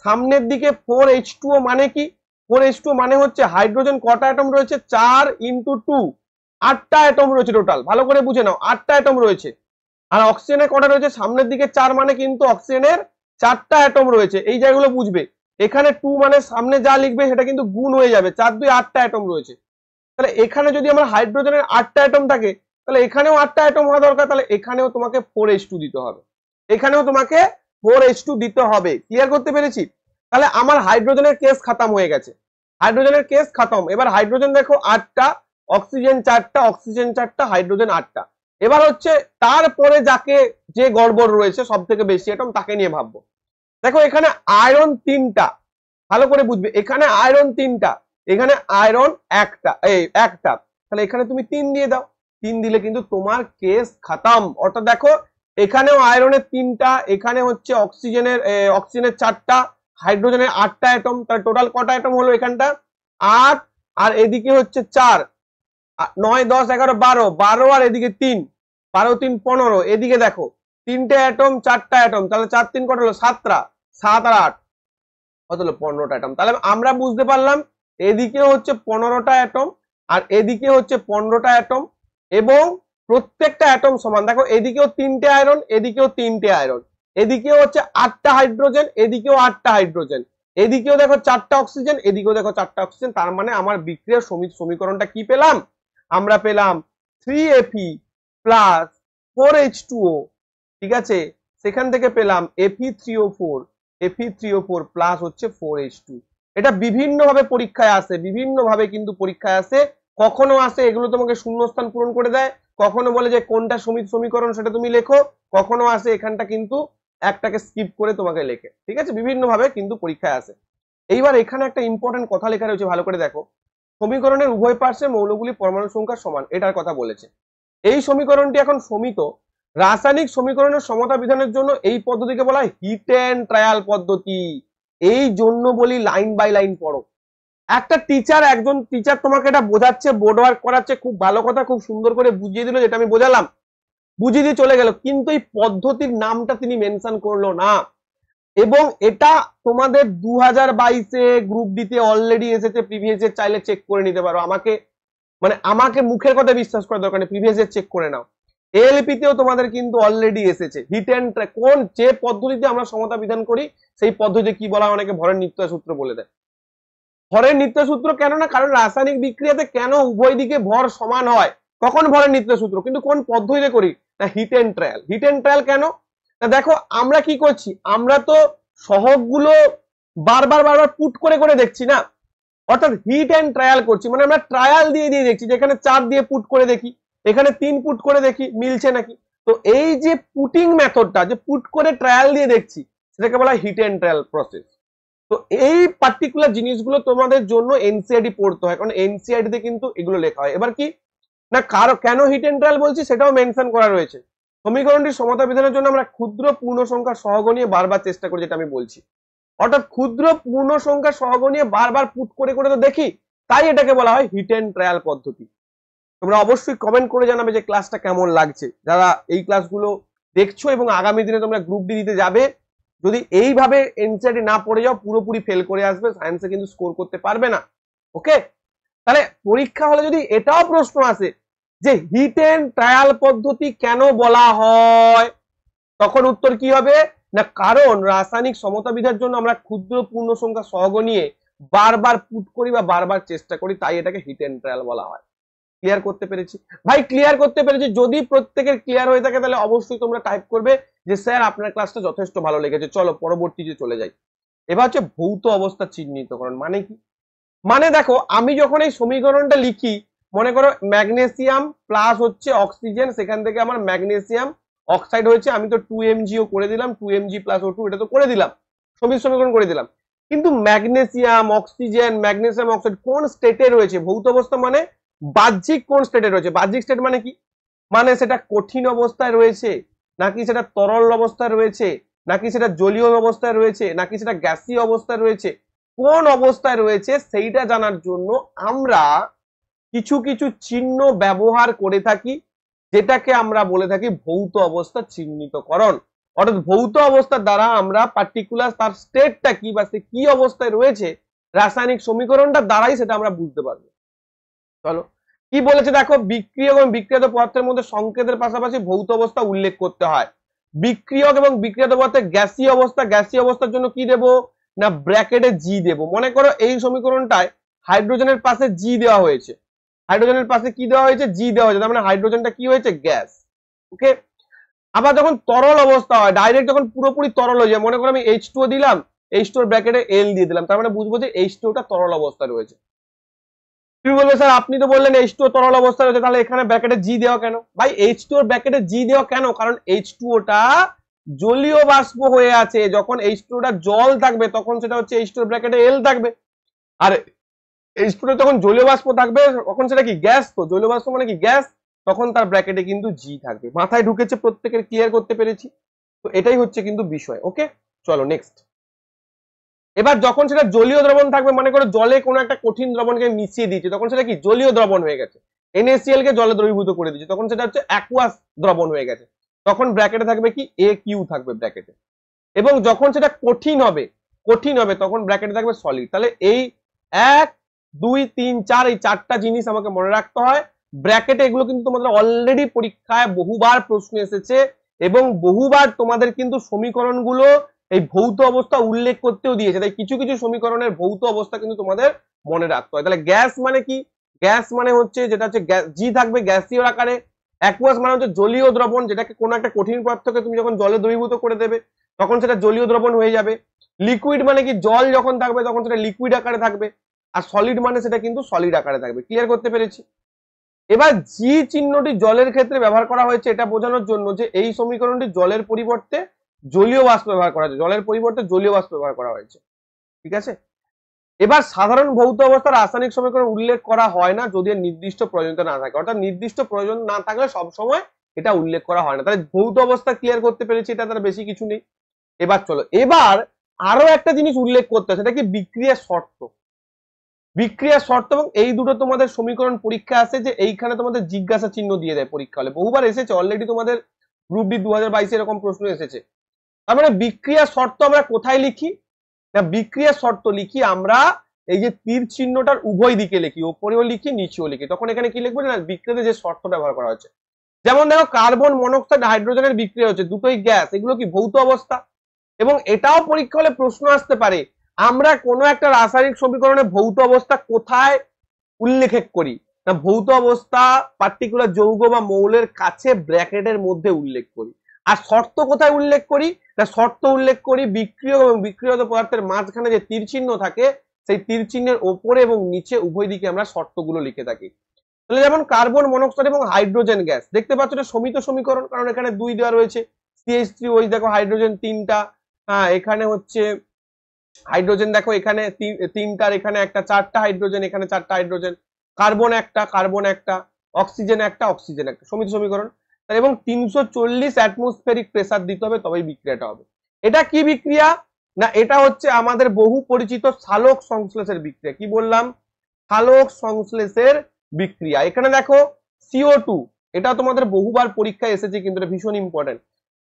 সামনের দিকে 4H2O মানে কি, 4H2O মানে হচ্ছে হাইড্রোজেন কটা অ্যাটম রয়েছে, 4 × 2, 8টা অ্যাটম রয়েছে টোটাল। ভালো করে বুঝে নাও, 8টা অ্যাটম রয়েছে। আর অক্সিজেনের কটা রয়েছে, সামনের দিকে 4 মানে কিন্তু অক্সিজেনের 4টা অ্যাটম রয়েছে। এই জায়গাগুলো বুঝবে, এখানে 2 মানে সামনে যা লিখবে সেটা কিন্তু গুণ হয়ে যাবে, 4 2 8টা অ্যাটম রয়েছে। তাহলে এখানে যদি আমার হাইড্রোজেনের 8টা অ্যাটম থাকে, তাহলে এখানেও 8টা অ্যাটম হওয়া দরকার, তাহলে এখানেও তোমাকে 4H2 দিতে হবে, এখানেও তোমাকে 4H2 দিতে হবে। ক্লিয়ার করতে পেরেছি? তাহলে আমার হাইড্রোজেনের কেস খতম হয়ে গেছে, হাইড্রোজেনের কেস খতম। এবার হাইড্রোজেন দেখো 8টা, অক্সিজেন 4টা, হাইড্রোজেন 8টা। এবার হচ্ছে তারপরে যে গড়বড় রয়েছে সব থেকে বেশি অ্যাটম, তাকে নিয়ে ভাববো। দেখো এখানে আয়রন 3টা, ভালো করে বুঝবে, এখানে আয়রন 3টা, এখানে আয়রন একটা, তাহলে এখানে তুমি 3 দিয়ে দাও। 3 দিলে কিন্তু তোমার কেস খতম। অর্থাৎ দেখো এখানেও আয়রনের 3টা, এখানে হচ্ছে অক্সিজেনের 4টা, হাইড্রোজেনের 8টা অ্যাটম। তাহলে টোটাল কটা অ্যাটম হলো এখানটা, 8, আর এদিকে হচ্ছে 4, 9 10 11 12, আর এদিকে 3, 12 3 15, এদিকে দেখো 3টে অ্যাটম 4টা অ্যাটম, তাহলে 4 3 কত হলো, 7টা, 7 আর 8 কত হলো, 15টা অ্যাটম। তাহলে আমরা বুঝতে পারলাম এদিকে হচ্ছে 15টা অ্যাটম, আর এদিকে হচ্ছে 15টা অ্যাটম, এবং প্রত্যেকটা অ্যাটম সমান। দেখো এদিকেও 3টে আয়রন, এদিকেও 3টে আয়রন, এদিকেও হচ্ছে 8টা হাইড্রোজেন, এদিকেও 8টা হাইড্রোজেন, এদিকেও দেখো 4টা অক্সিজেন, এদিকেও দেখো 4টা অক্সিজেন। তার মানে আমার বিক্রিয়ার সমীকরণটা কি পেলাম, আমরা পেলাম 3Fe প্লাস 4H2O, ঠিক আছে, সেখান থেকে পেলাম Fe3O4 প্লাস হচ্ছে 4H2। এটা বিভিন্ন ভাবে পরীক্ষায় আসে, বিভিন্ন ভাবে কিন্তু পরীক্ষায় আসে। কখনো আসে এগুলো তোমাকে শূন্যস্থান পূরণ করে দেয়, কখনো বলে যে কোনটা সমীকরণ সেটা তুমি লেখো, কখনো আসে এখানটা কিন্তু একটাকে স্কিপ করে তোমাকে লেখে। ঠিক আছে, বিভিন্ন ভাবে কিন্তু পরীক্ষায় আসে। এইবার এখানে একটা ইম্পর্টেন্ট কথা লেখা রয়েছে, ভালো করে দেখো, সমীকরণের উভয় পার্শ্বে মৌলগুলি পরমাণু সংখ্যা সমান, এটার কথা বলেছে। এই সমীকরণটি এখন সমিত। রাসায়নিক সমীকরণের সমতা বিধানের জন্য এই পদ্ধতিকে বলা হয় হিট এন্ড ট্রায়াল পদ্ধতি। এই জন্য বলি লাইন বাই লাইন পড়ো। একজন টিচার তোমাকে এটা বোঝাচ্ছে, বোর্ড ওয়ার্ক করাচ্ছে, খুব ভালো কথা, খুব সুন্দর করে বুঝিয়ে দিল, যেটা আমি বোঝালাম বুঝিয়ে দিয়ে চলে গেল, কিন্তু এই পদ্ধতির নামটা তিনি মেনশন করলো না। এবং এটা তোমাদের 2022-এ গ্রুপ ডিতে অলরেডি এসেছে, প্রিভিয়াস ইয়ার চাইলে চেক করে নিতে পারো। আমাকে মুখের কথা বিশ্বাস করার দরকার নেই, প্রিভিয়াস ইয়ার চেক করে নাও। এএলপি তেও তোমাদের কিন্তু অলরেডি এসেছে হিট এন্ড কোন যে পদ্ধতিতে আমরা সমতা বিধান করি সেই পদ্ধতি কি বলা হয়, অনেকে ভরের নিত্যতা সূত্র বলে দেয়। ভরের নিত্যতা সূত্র কেন না, কারণ রাসায়নিক বিক্রিয়াতে কেন উভয় দিকে ভর সমান হয়, তখন ভরের নিত্যতা সূত্র। কিন্তু কোন পদ্ধতিতে করি না, hit and trial. Hit and trial কেন না, দেখো আমরা কি করছি, আমরা তো সহগগুলো বারবার পুট করে করে দেখছি না, অর্থাৎ হিট এন্ড ট্রায়াল করছি, মানে আমরা ট্রায়াল দিয়ে দিয়ে দেখছি, যেখানে 4 দিয়ে পুট করে দেখি, এখানে 3 পুট করে দেখি মিলছে নাকি। তো এই যে পুটিং মেথডটা, যে পুট করে ট্রায়াল দিয়ে দেখছি, সেটাকে বলা হয় হিট এন্ড ট্রায়াল প্রসেস। তো এই পার্টিকুলার জিনিসগুলো তোমাদের জন্য এনসিআরটি পড়তে হয়, কারণ এনসিআরটি তে কিন্তু এগুলো লেখা হয়। এবার কি না, কেন হিট এন্ড ট্রায়াল বলছি সেটাও মেনশন করা রয়েছে। সমীকরণটির সমতা বিধানের জন্য আমরা ক্ষুদ্র পূর্ণ সংখ্যার সহগ নিয়ে বারবার চেষ্টা করি, যেটা আমি বলছি, অর্থাৎ ক্ষুদ্র পূর্ণ সংখ্যার সহগ নিয়ে বারবার পুট করে করে তো দেখি, তাই এটাকে বলা হয় হিট এন্ড ট্রায়াল পদ্ধতি। তোমরা অবশ্যই কমেন্ট করে জানাবে যে ক্লাসটা কেমন লাগছে, যারা এই ক্লাসগুলো দেখছো এবং আগামী দিনে তোমরা গ্রুপ ডি দিতে যাবে। যদি এইভাবে এনসিআরটি না পড়ে যাও, পুরোপুরি ফেল করে আসবে, সায়েন্সে কিন্তু স্কোর করতে পারবে না। ওকে, তাহলে পরীক্ষা হলে যদি এটাও প্রশ্ন আসে যে হিট এন্ড ট্রায়াল পদ্ধতি কেন বলা হয়, তখন উত্তর কি হবে না, কারণ রাসায়নিক সমতা বিধার জন্য আমরা ক্ষুদ্র পূর্ণ সংখ্যা সহগ নিয়ে বারবার পুট করি বা বারবার চেষ্টা করি, তাই এটাকে হিট এন্ড ট্রায়াল বলা হয়। ক্লিয়ার করতে পেরেছি? ভাই ক্লিয়ার করতে পেরেছি। যদি প্রত্যেকের ক্লিয়ার হয়ে থাকে তাহলে অবশ্যই তোমরা টাইপ করবে যে স্যার আপনার ক্লাসটা যথেষ্ট ভালো লেগেছে। চলো পরবর্তীতে চলে যাই। এবার হচ্ছে ভৌত অবস্থা চিহ্নিতকরণ মানে কি? মানে দেখো আমি যখন এই সমীকরণটা লিখি, মনে করো ম্যাগনেসিয়াম প্লাস হচ্ছে অক্সিজেন, সেখান থেকে আমার ম্যাগনেসিয়াম অক্সাইড হয়েছে, আমি তো 2mgও করে দিলাম, 2mg প্লাস O2 এটা তো করে দিলাম, সমীকরণ করে দিলাম। কিন্তু ম্যাগনেসিয়াম অক্সাইড কোন স্টেটে রয়েছে? ভৌত অবস্থা মানে বাহ্যিক কোন স্টেটে রয়েছে? বাহ্যিক স্টেট মানে কি? মানে সেটা কঠিন অবস্থায় রয়েছে, নাকি সেটা তরল অবস্থায় রয়েছে, নাকি সেটা জলীয় অবস্থায় রয়েছে, নাকি সেটা গ্যাসীয় অবস্থায় রয়েছে, কোন অবস্থায় রয়েছে সেইটা জানার জন্য আমরা কিছু কিছু চিহ্ন ব্যবহার করে থাকি, যেটাকে আমরা বলে থাকি ভৌত অবস্থা চিহ্নিতকরণ। অর্থাৎ ভৌত অবস্থার দ্বারা আমরা পার্টিকুলার তার স্টেটটা কি বা সে কি অবস্থায় রয়েছে রাসায়নিক সমীকরণটা দ্বারাই সেটা আমরা বুঝতে পারবো। চলো কি বলেছে দেখো, বিক্রিয়ক এবং বিক্রিয়ত পদার্থের মধ্যে সংকেতের পাশাপাশি ভৌত অবস্থা উল্লেখ করতে হয়। বিক্রিয়ক এবং বিক্রিয়ত পদার্থের গ্যাসীয় অবস্থার জন্য কি দেব না ব্র্যাকেটে জি দেব। মনে করো এই সমীকরণটায় হাইড্রোজেনের পাশে জি দেওয়া হয়েছে, হাইড্রোজেনের পাশে কি দেওয়া হয়েছে? জি দেওয়া হয়েছে, তার মানে হাইড্রোজেনটা কি হয়েছে? গ্যাস। ওকে। আবার যখন তরল অবস্থা হয়, ডাইরেক্ট যখন পুরোপুরি তরল হয়ে যায়, মনে করো আমি H2O দিলাম, H2O ব্র্যাকেটে এল দিয়ে দিলাম, তার মানে বুঝবো যে H2O টা তরল অবস্থা রয়েছে। তুমি বলবে স্যার আপনি তো বললেন H2O তরল অবস্থা রয়েছে, তাহলে এখানে ব্র্যাকেটে জি দেওয়া কেন? ভাই H2O ব্র্যাকেটে জি দেওয়া কেন? কারণ H2O টা জলীয় বাষ্প হয়ে আছে, যখন H2O টা জল থাকবে তখন সেটা হচ্ছে H2O ব্র্যাকেটে এল থাকবে, আর H2O যখন জলীয় বাষ্প থাকবে তখন সেটা কি গ্যাস, তো জলীয় বাষ্প মানে কি গ্যাস, তখন তার ব্র্যাকেটে কিন্তু জি থাকবে। মাথায় ঢুকেছে? প্রত্যেকের ক্লিয়ার করতে পেরেছি? তো এটাই হচ্ছে কিন্তু বিষয়। ওকে চলো নেক্সট। এবার যখন সেটা জলীয় দ্রবণ থাকবে, মনে করো জলে কোনো একটা কঠিন দ্রবণকে মিশিয়ে দিয়েছে, তখন সেটা কি জলীয় দ্রবণ হয়ে গেছে, NaCl কে জলে দ্রবীভূত করে দিয়েছে, তখন সেটা হচ্ছে অ্যাকুয়াস দ্রবণ হয়ে গেছে, তখন ব্র্যাকেটে থাকবে কি AQ থাকবে ব্র্যাকেটে। এবং যখন সেটা কঠিন হবে তখন ব্র্যাকেটে থাকবে সলিড। তাহলে এই 1 2 3 4 এই চারটা জিনিস আমাকে মনে রাখতে হয় ব্র্যাকেটে। এগুলো কিন্তু তোমাদের অলরেডি পরীক্ষায় বহুবার প্রশ্ন এসেছে এবং বহুবার তোমাদের কিন্তু সমীকরণগুলো এই ভৌত অবস্থা উল্লেখ করতেও দিয়েছে, তাই কিছু কিছু সমীকরণের ভৌত অবস্থা কিন্তু তোমাদের মনে রাখতে হয়। তাহলে গ্যাস মানে কি? গ্যাস মানে হচ্ছে যেটা হচ্ছে জি থাকবে গ্যাসীয় আকারে, অ্যাকুয়াস মানে হচ্ছে জলীয় দ্রবণ, যেটাকে কোনো একটা কঠিন পদার্থকে তুমি যখন জলে দ্রবীভূত করে দেবে তখন সেটা জলীয় দ্রবণ হয়ে যাবে। লিকুইড মানে কি? জল যখন থাকবে তখন সেটা লিকুইড আকারে থাকবে, আর সলিড মানে সেটা কিন্তু সলিড আকারে থাকবে। ক্লিয়ার করতে পেরেছি? এবার জি চিহ্নটি জলের ক্ষেত্রে ব্যবহার করা হয়েছে এটা বোঝানোর জন্য যে এই সমীকরণটি জলের পরিবর্তে জলীয় বাষ্প ব্যবহার করা হয়েছে, জলের পরিবর্তে জলীয় বাষ্প ব্যবহার করা হয়েছে। ঠিক আছে। এবার সাধারণ ভৌত অবস্থার রাসায়নিক সমীকরণ উল্লেখ করা হয় না যদি এর নির্দিষ্ট প্রয়োজনীয়তা না থাকে, অর্থাৎ নির্দিষ্ট প্রয়োজন না থাকলে সবসময় এটা উল্লেখ করা হয় না। তাহলে ভৌত অবস্থা ক্লিয়ার করতে পেরেছি, এটা তার বেশি কিছু নেই। এবার চলো, এবার আরো একটা জিনিস উল্লেখ করতে হয়, সেটা কি বিক্রিয়ার শর্ত। বিক্রিয়ার শর্ত এবং এই দুটো তোমাদের সমীকরণ পরীক্ষা আসে যে এইখানে তোমাদের জিজ্ঞাসা চিহ্ন দিয়ে দেয় পরীক্ষা হলে, বহুবার এসেছে অলরেডি তোমাদের গ্রুপ ডি 2022 এরকম প্রশ্ন এসেছে। তার মানে বিক্রিয়ার শর্ত আমরা কোথায় লিখি না, বিক্রিয়ার শর্ত লিখি আমরা এই যে তীর চিহ্নটার উভয় দিকে লিখি, ওপরেও লিখি নিচেও লিখি। তখন এখানে কি লিখবো না বিক্রিয়াতে যে শর্ত ব্যবহার করা হচ্ছে, যেমন দেখো কার্বন মনোক্সাইড হাইড্রোজেনের বিক্রিয়া হচ্ছে, দুটোই গ্যাস, এগুলো কি ভৌত অবস্থা। এবং এটাও পরীক্ষা হলে প্রশ্ন আসতে পারে আমরা কোনো একটা রাসায়নিক সমীকরণে ভৌত অবস্থা কোথায় উল্লেখ করি না, ভৌত অবস্থা পার্টিকুলার যৌগ বা মৌলের কাছে ব্র্যাকেটের মধ্যে উল্লেখ করি। আর শর্ত কোথায় উল্লেখ করি না, শর্ত উল্লেখ করি বিক্রিয়ক এবং বিক্রিয়ত পদার্থের মাঝখানে যে তীর চিহ্ন থাকে সেই তীর চিহ্নের ওপরে এবং নিচে উভয় দিকে আমরা শর্তগুলো লিখে থাকি। তাহলে যেমন কার্বন মনোক্সাইড এবং হাইড্রোজেন গ্যাস, দেখতে পাচ্ছ এটা সমিত সমীকরণ, কারণ এখানে 2 দেওয়া রয়েছে, CH3 দেখো হাইড্রোজেন 3টা, এখানে হচ্ছে হাইড্রোজেন দেখো এখানে 3টা, এখানে একটা, 4টা হাইড্রোজেন, এখানে 4টা হাইড্রোজেন, কার্বন একটা, অক্সিজেন একটা, সমিত সমীকরণ। এবং 340 অ্যাটমসফেরিক প্রেসার দিতে হবে তবেই বিক্রিয়াটা হবে। এটা কি বিক্রিয়া না, এটা হচ্ছে আমাদের বহু পরিচিত সালোক সংশ্লেষের বিক্রিয়া। কি বললাম? সালোক সংশ্লেষের বিক্রিয়া। এখানে দেখো CO2, এটা তোমাদের বহুবার পরীক্ষায় এসেছে কিন্তু এটা ভীষণ ইম্পর্টেন্ট।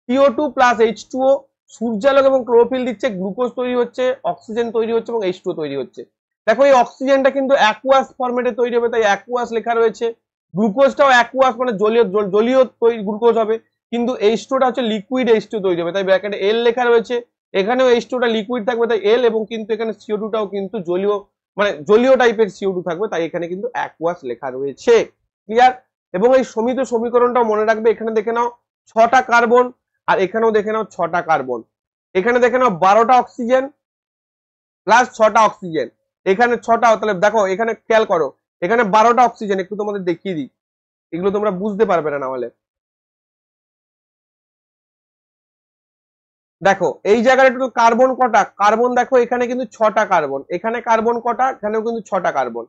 CO2 প্লাস H2O, সূর্যালোক এবং ক্লোরোফিল দিচ্ছে, গ্লুকোজ তৈরি হচ্ছে, অক্সিজেন তৈরি হচ্ছে এবং H2O তৈরি হচ্ছে। দেখো এই অক্সিজেনটা কিন্তু অ্যাকুয়াস ফরম্যাটে তৈরি হবে, তাই অ্যাকুয়াস লেখা রয়েছে। গ্লুকোজটাও অ্যাকুয়াস মানে জলীয় তৈরি গ্লুকোজ হবে, কিন্তু H2টা হচ্ছে লিকুইড H2 তৈরি হবে, তাই ব্র্যাকেটে L লেখা রয়েছে। এখানেও H2টা লিকুইড থাকবে তাই L, এবং কিন্তু এখানে CO2টাও কিন্তু জলীয় মানে জলীয় টাইপের CO2 থাকবে, তাই এখানে কিন্তু অ্যাকুয়াস লেখা রয়েছে। ক্লিয়ার? এবং এই সমিত সমীকরণটা মনে রাখবে, এখানে দেখে নাও 6টা কার্বন, আর এখানেও দেখে নাও 6টা কার্বন, এখানে দেখে নাও 12টা অক্সিজেন প্লাস 6টা অক্সিজেন, এখানে 6টা, তাহলে দেখো এখানে খেয়াল করো, এখানে 12টা অক্সিজেন, একটু তোমাদের দেখিয়ে দিই, এগুলো তোমরা বুঝতে পারবে না হলে। দেখো এই জায়গায় একটু কার্বন কটা, কার্বন দেখো এখানে কিন্তু 6টা কার্বন, এখানে কার্বন কটা, এখানেও কিন্তু 6টা কার্বন।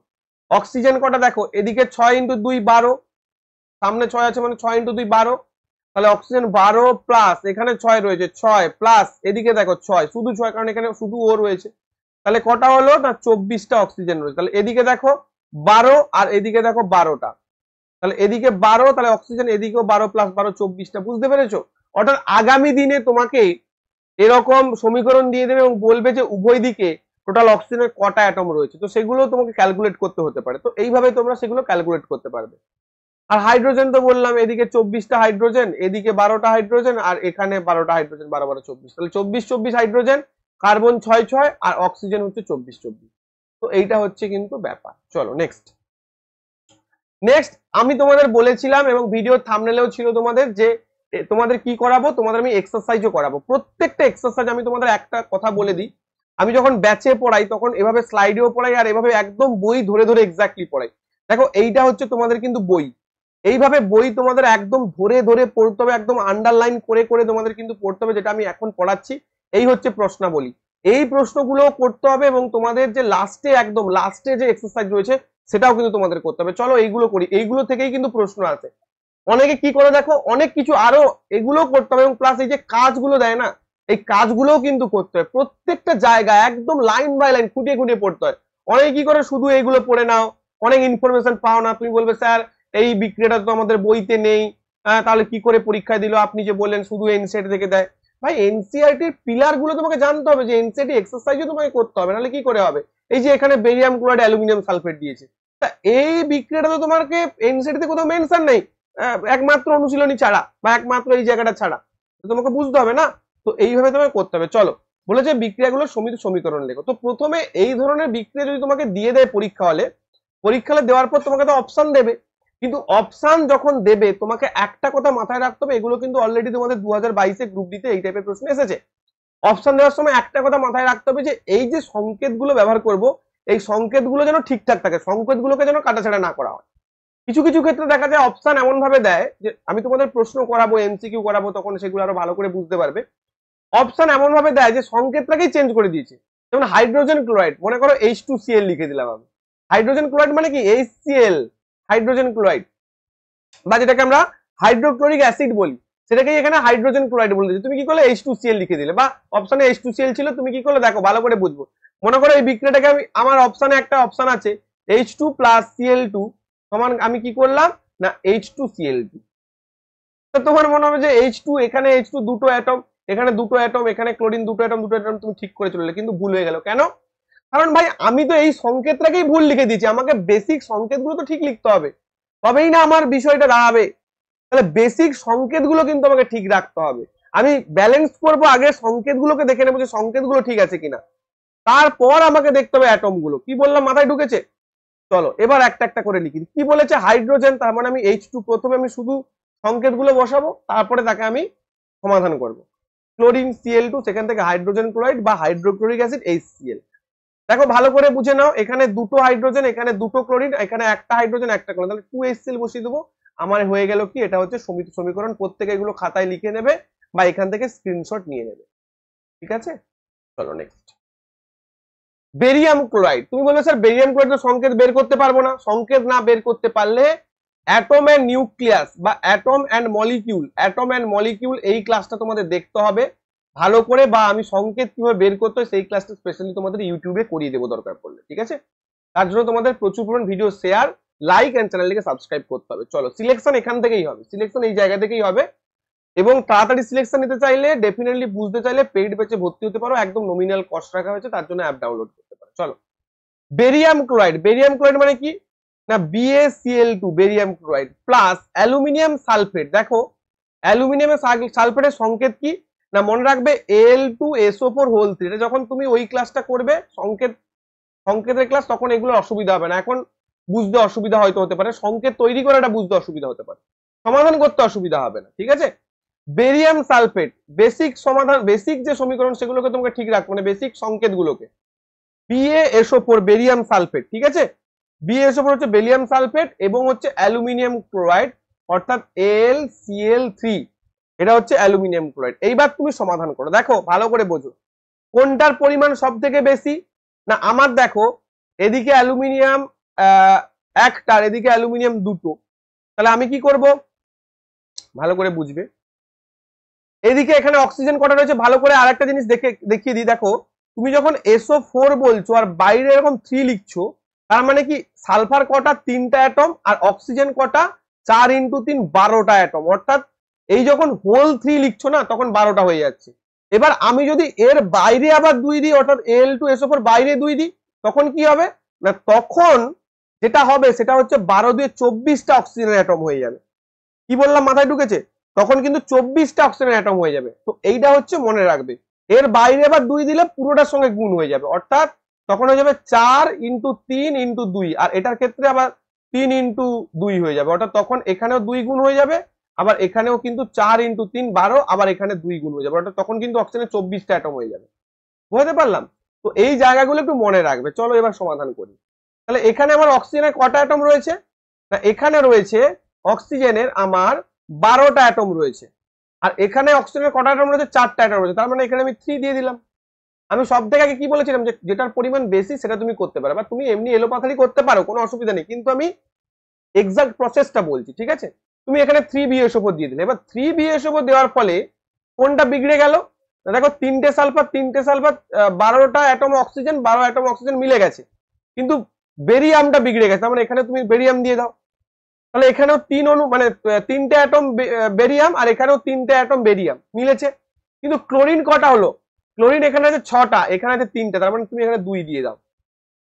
অক্সিজেন কটা দেখো, এদিকে 6 × 2 12, সামনে 6 আছে মানে 6 × 2 12, তাহলে অক্সিজেন 12 প্লাস এখানে 6 রয়েছে, 6 প্লাস এদিকে দেখো 6, শুধু 6 কারণ এখানে শুধু ও রয়েছে, তাহলে কটা হলো না 24টা অক্সিজেন রয়েছে। তাহলে এদিকে দেখো 12 আর এদিকে দেখো 12টা, তাহলে এদিকে 12, তাহলে অক্সিজেন এদিকেও 12 প্লাস 12 24টা। বুঝতে পেরেছো? অর্থাৎ আগামী দিনে তোমাকে এরকম সমীকরণ দিয়ে দেবে এবং বলবে যে উভয় দিকে টোটাল অক্সিজেনের কটা অ্যাটম রয়েছে, তো সেগুলো তোমাকে ক্যালকুলেট করতে হতে পারে, তো এইভাবে তোমরা সেগুলো ক্যালকুলেট করতে পারবে। আর হাইড্রোজেন তো বললাম, এদিকে 24টা হাইড্রোজেন, এদিকে 12টা হাইড্রোজেন, আর এখানে 12টা হাইড্রোজেন, 12 12 24, তাহলে 24 24 হাইড্রোজেন, কার্বন 6 6, আর অক্সিজেন হচ্ছে 24 24। তো এইটা হচ্ছে কিন্তু ব্যাপার। চলো নেক্সট। নেক্সট আমি তোমাদের বলেছিলাম এবং ভিডিও থাম্বনেলেও ছিল তোমাদের যে তোমাদের কি করাবো, তোমাদের আমি এক্সারসাইজও করাবো। প্রত্যেকটা এক্সারসাইজ আমি তোমাদের একটা কথা বলে দিই, আমি যখন ব্যাচে পড়াই তখন এভাবে স্লাইডেও পড়াই আর এভাবে একদম বই ধরে ধরে এক্স্যাক্টলি পড়াই। দেখো এইটা হচ্ছে তোমাদের কিন্তু বই, এইভাবে বই তোমাদের একদম ধরে ধরে পড়তে হবে, একদম আন্ডারলাইন করে করে তোমাদের কিন্তু পড়তে হবে, যেটা আমি এখন পড়াচ্ছি। এই হচ্ছে প্রশ্নাবলী, এই প্রশ্নগুলো করতে হবে এবং তোমাদের যে লাস্টে একদম লাস্টে যে এক্সারসাইজ রয়েছে সেটাও কিন্তু তোমাদের করতে হবে। চলো এইগুলো করি, এইগুলো থেকেই কিন্তু প্রশ্ন আছে। অনেকে কি করে দেখো, অনেক কিছু আরো এগুলো করতে হবে এবং প্লাস এই যে কাজগুলো দেয় না, এই কাজগুলোও কিন্তু করতে হয়, প্রত্যেকটা জায়গায় একদম লাইন বাই লাইন খুঁটিয়ে খুঁটিয়ে পড়তে হয়। অনেকে কি করে শুধু এইগুলো পড়ে নাও, অনেক ইনফরমেশন পাও না, তুমি বলবে স্যার এই বিক্রিয়াটা তো আমাদের বইতে নেই, তাহলে কি করে পরীক্ষায় দিল, আপনি যে বললেন শুধু এনসিইআরটি থেকে দেয়। ভাই এনসিইআরটির পিলার গুলো তোমাকে জানতে হবে, যে এনসিইআরটি এক্সারসাইজও তোমাকে করতে হবে, নাহলে কি করে হবে। এই যে এখানে বেরিয়াম ক্লোরাইড অ্যালুমিনিয়াম সালফেট দিয়েছে, তা এই বিক্রিয়াটা তো তোমাকে এনসিইআরটিতে কোথাও মেনশন নেই, একমাত্র অনুশীলনী ছাড়া বা একমাত্র এই জায়গাটা ছাড়া, তোমাকে বুঝতে হবে না। তো এইভাবে তোমাকে করতে হবে। চলো বলেছে বিক্রিয়াগুলো সমিত সমীকরণ লেখো। তো প্রথমে এই ধরনের বিক্রিয়া যদি তোমাকে দিয়ে দেয় পরীক্ষা হলে, দেওয়ার পর তোমাকে তো অপশন দেবে, কিন্তু অপশন যখন দেবে তোমাকে একটা কথা মাথায় রাখতে হবে, এগুলো কিন্তু অলরেডি তোমাদের 2022-এ গ্রুপ ডিতে এই টাইপের প্রশ্ন এসেছে। অপশন দেওয়ার সময় একটা কথা মাথায় রাখতে হবে যে এই যে সংকেতগুলো ব্যবহার করব, এই সংকেতগুলো যেন ঠিকঠাক থাকে, সংকেতগুলোকে যেন কাটাছাড়া না করা হয়। কিছু কিছু ক্ষেত্রে দেখা যায় অপশন এমন ভাবে দেয়, যে আমি তোমাদের প্রশ্ন করাবো, এমসিকিউ করাবো, তখন সেগুলো আরো ভালো করে বুঝতে পারবে। অপশন এমন ভাবে দেয় যে সংকেতটাকেই চেঞ্জ করে দিয়েছে। যেমন হাইড্রোজেন ক্লোরাইড, মনে করো H2Cl লিখে দিলাম আমি, হাইড্রোজেন ক্লোরাইড মানে কি HCl, হাইড্রোজেন ক্লোরাইড, বা যেটাকে আমরা হাইড্রোক্লোরিক অ্যাসিড বলি, সেটাকেই এখানে হাইড্রোজেন ক্লোরাইড বলে দিয়েছে। তুমি কি করলে H2Cl লিখে দিলে, বা অপশনে H2Cl ছিল, তুমি কি করলে দেখো ভালো করে বুঝবো। মনে করো এই বিক্রিয়াটাকে আমি, আমার অপশনে একটা অপশন আছে H2 + Cl2 সমান, আমি কি করলাম না H2Cl2। তো তোমার মনে হবে যে H2, এখানে H2 দুটো অ্যাটম, এখানে দুটো অ্যাটম, এখানে ক্লোরিন দুটো অ্যাটম, দুটো অ্যাটম, তুমি ঠিক করে চলে, কিন্তু ভুল হয়ে গেল কেন? কারণ ভাই আমি তো এই সংকেতটাকেই ভুল লিখে দিয়েছি, আমাকে বেসিক সংকেতগুলো তো ঠিক লিখতে হবে, তবেই না আমার বিষয়টা দাঁড়াবে। তাহলে বেসিক সংকেতগুলো কিন্তু আমাকে ঠিক রাখতে হবে। আমি ব্যালেন্স করবো, আগে সংকেতগুলোকে দেখে নেবো যে সংকেতগুলো ঠিক আছে কিনা, তারপর আমাকে দেখতে হবে অ্যাটম গুলো। কি বললাম মাথায় ঢুকেছে? চলো এবার একটা একটা করে লিখি। কি বলেছে? হাইড্রোজেন, তার মানে আমি H2, প্রথমে আমি শুধু সংকেতগুলো বসাবো, তারপরে তাকে আমি সমাধান করব। ক্লোরিন Cl2, সেখান থেকে হাইড্রোজেন ক্লোরাইড বা হাইড্রোক্লোরিক অ্যাসিড HCl। দেখো ভালো করে বুঝে নাও, এখানে দুটো হাইড্রোজেন, এখানে দুটো ক্লোরিন, এখানে একটা হাইড্রোজেন একটা ক্লোরিন, তাহলে 2HCl বসিয়ে দেবো। আমার হয়ে গেল কি, এটা হচ্ছে সমিত সমীকরণ। প্রত্যেকে এগুলো খাতায় লিখে নেবে বা এখান থেকে স্ক্রিনশট নিয়ে নেবে। ঠিক আছে, চলো নেক্সট। বেরিয়াম ক্লোরাইড, তুমি বলবে স্যার বেরিয়াম ক্লোরাইড সংকেত বের করতে পারবো না। সংকেত না বের করতে পারলে অ্যাটম এন্ড নিউক্লিয়াস বা অ্যাটম এন্ড মলিকিউল, এই ক্লাসটা তোমাদের দেখতে হবে ভালো করে, বা আমি সংকেত কিভাবে বের করতে হয় সেই ক্লাসটা স্পেশালি তোমাদের ইউটিউবে করিয়ে দেবো দরকার পড়লে। ঠিক আছে, তার জন্য তোমাদের প্রচুর পরিমাণ ভিডিও শেয়ার, লাইক এন্ড চ্যানেলটিকে সাবস্ক্রাইব করতে হবে। চলো সিলেকশন এখান থেকেই হবে, সিলেকশন এই জায়গা থেকেই হবে, এবং তাড়াতাড়ি সিলেকশন নিতে চাইলে, ডেফিনেটলি বুঝতে চাইলে পেইড ব্যাচে ভর্তি হতে পারো, একদম নমিনাল কস্ট রাখা হয়েছে, তার জন্য অ্যাপ ডাউনলোড করতে পারো। চলো বেরিয়াম ক্লোরাইড, বেরিয়াম ক্লোরাইড মানে কি না BaCl2, barium chloride plus aluminium sulphate. দেখো অ্যালুমিনিয়ামের সালফেটের সংকেত কি না, মনে রাখবে Al2SO4 3। এটা যখন তুমি ওই ক্লাসটা করবে সংকেতের ক্লাস, তখন এগুলো অসুবিধা হবে না। এখন বুঝতে অসুবিধা হয়তো হতে পারে, সংকেত তৈরি করাটা বুঝতে অসুবিধা হতে পারে, সমাধান করতে অসুবিধা হবে না, ঠিক আছে। বেরিয়াম সালফেট, বেসিক সমাধান, বেসিক যে সমীকরণ সেগুলোকে তোমাকে ঠিক রাখ, মানে বেসিক সংকেত গুলোকে, BaSO4 বেরিয়াম সালফেট, ঠিক আছে। BaSO4 হচ্ছে বেরিয়াম সালফেট এবং হচ্ছে অ্যালুমিনিয়াম ক্লোরাইড অর্থাৎ AlCl3, এটা হচ্ছে অ্যালুমিনিয়াম ক্লোরাইড। এইবার তুমি সমাধান করো, দেখো ভালো করে বোঝো কোনটার পরিমাণ সব থেকে বেশি। না আমার দেখো এদিকে অ্যালুমিনিয়াম একটা আর এদিকে অ্যালুমিনিয়াম দুটো, তাহলে আমি কি করব ভালো করে বুঝবে। এদিকে এখানে অক্সিজেন কটা রয়েছে ভালো করে আরেকটা জিনিস দেখিয়ে দিই, দেখো তুমি যখন SO4 বলছো আর বাইরে এরকম 3 লিখছো, তার মানে কি সালফার কটা 3টা অ্যাটম আর অক্সিজেন কটা 4 × 3 12টা অ্যাটম, অর্থাৎ এই যখন হোল 3 লিখছো না তখন 12টা হয়ে যাচ্ছে। এবার আমি যদি এর বাইরে আবার 2 দিই অর্থাৎ Al2SO4 বাইরে 2 দিই, তখন কি হবে না, তখন যেটা হবে সেটা হচ্ছে 12 × 2 = 24টা অক্সিজেনের অ্যাটম হয়ে যাবে। কি বললাম মাথায় ঢুকেছে? তখন কিন্তু 24টা অক্সিজেনের অ্যাটম হয়ে যাবে। তো এইটা হচ্ছে মনে রাখবে, এর বাইরে আবার 2 দিলে পুরোটার সঙ্গে গুণ হয়ে যাবে, অর্থাৎ তখন হয়ে যাবে 4 × 3 × 2, আর এটার ক্ষেত্রে আবার 3 × 2 হয়ে যাবে, অর্থাৎ তখন এখানেও 2 গুণ হয়ে যাবে, আবার এখানেও কিন্তু 4 × 3 12, আবার এখানে 2 গুণ হয়ে যাবে, অর্থাৎ তখন কিন্তু অক্সিজেনের 24টা অ্যাটম হয়ে যাবে। বুঝতে পারলাম? তো এই জায়গাগুলো একটু মনে রাখবে। চলো এবার সমাধান করি। তাহলে এখানে আমার অক্সিজেনের কটা অ্যাটম রয়েছে? না এখানে রয়েছে অক্সিজেনের আমার 12টা অ্যাটম রয়েছে, আর এখানে অক্সিজেনের কটা অ্যাটম রয়েছে? 4টা অ্যাটম রয়েছে, তার মানে এখানে আমি 3 দিয়ে দিলাম। আমি সব থেকে আগে কি বলেছিলাম যে যেটার পরিমাণ বেশি সেটা তুমি করতে পারো, বা তুমি এমনি এলোপাথারি করতে পারো, কোনো অসুবিধা নেই, কিন্তু আমি এক্সাক্ট প্রসেসটা বলছি, ঠিক আছে। তুমি এখানে 3BaSO4 দিয়ে দিলে, এবার 3BaSO4 দেওয়ার ফলে কোনটা বিগড়ে গেল? দেখো 3টে সালফার 12টা অ্যাটম অক্সিজেন 12 অ্যাটম অক্সিজেন মিলে গেছে, কিন্তু বেরিয়ামটা বিগড়ে গেছে, মানে এখানে তুমি বেরিয়াম দিয়ে দাও, তাহলে এখানেও 3 অণু মানে 3টে অ্যাটম বেরিয়াম আর এখানেও 3টে অ্যাটম বেরিয়াম মিলেছে। কিন্তু ক্লোরিন কটা হলো? ক্লোরিন এখানে আছে 6টা, এখানে আছে 3টে, তার মানে তুমি এখানে 2 দিয়ে দাও।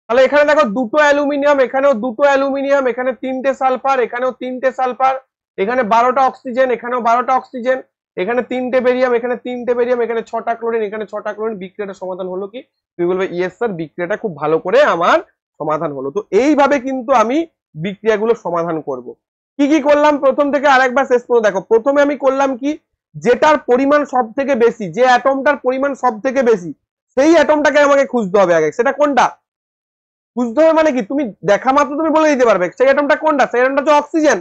তাহলে এখানে দেখো 2টো অ্যালুমিনিয়াম, এখানেও 2টো অ্যালুমিনিয়াম, এখানে 3টে সালফার, এখানেও 3টে সালফার, এখানে 12টা অক্সিজেন, এখানেও 12টা অক্সিজেন, এখানে 3টে বেরিয়াম, এখানে 3টে বেরিয়াম, এখানে 6টা ক্লোরিন, এখানে 6টা ক্লোরিন। বিক্রিয়াটা সমাধান হলো কি? তুমি বলবে ইয়েস স্যার, বিক্রিয়াটা খুব ভালো করে আমার সমাধান হলো। তো এইভাবে কিন্তু আমি বিক্রিয়াগুলো সমাধান করব। কি কি করলাম প্রথম থেকে আরেকবার শেষ পর্যন্ত দেখো। প্রথমে আমি করলাম কি, যেটার পরিমাণ সব থেকে বেশি, যে অ্যাটমটার পরিমাণ সব থেকে বেশি সেই অ্যাটমটাকে আমাকে খুঁজতে হবে আগে। সেটা কোনটা বুঝতে হবে, মানে কি তুমি দেখা মাত্র তুমি বলে দিতে পারবে সেই অ্যাটমটা কোনটা। সেই অ্যাটমটা হচ্ছে অক্সিজেন।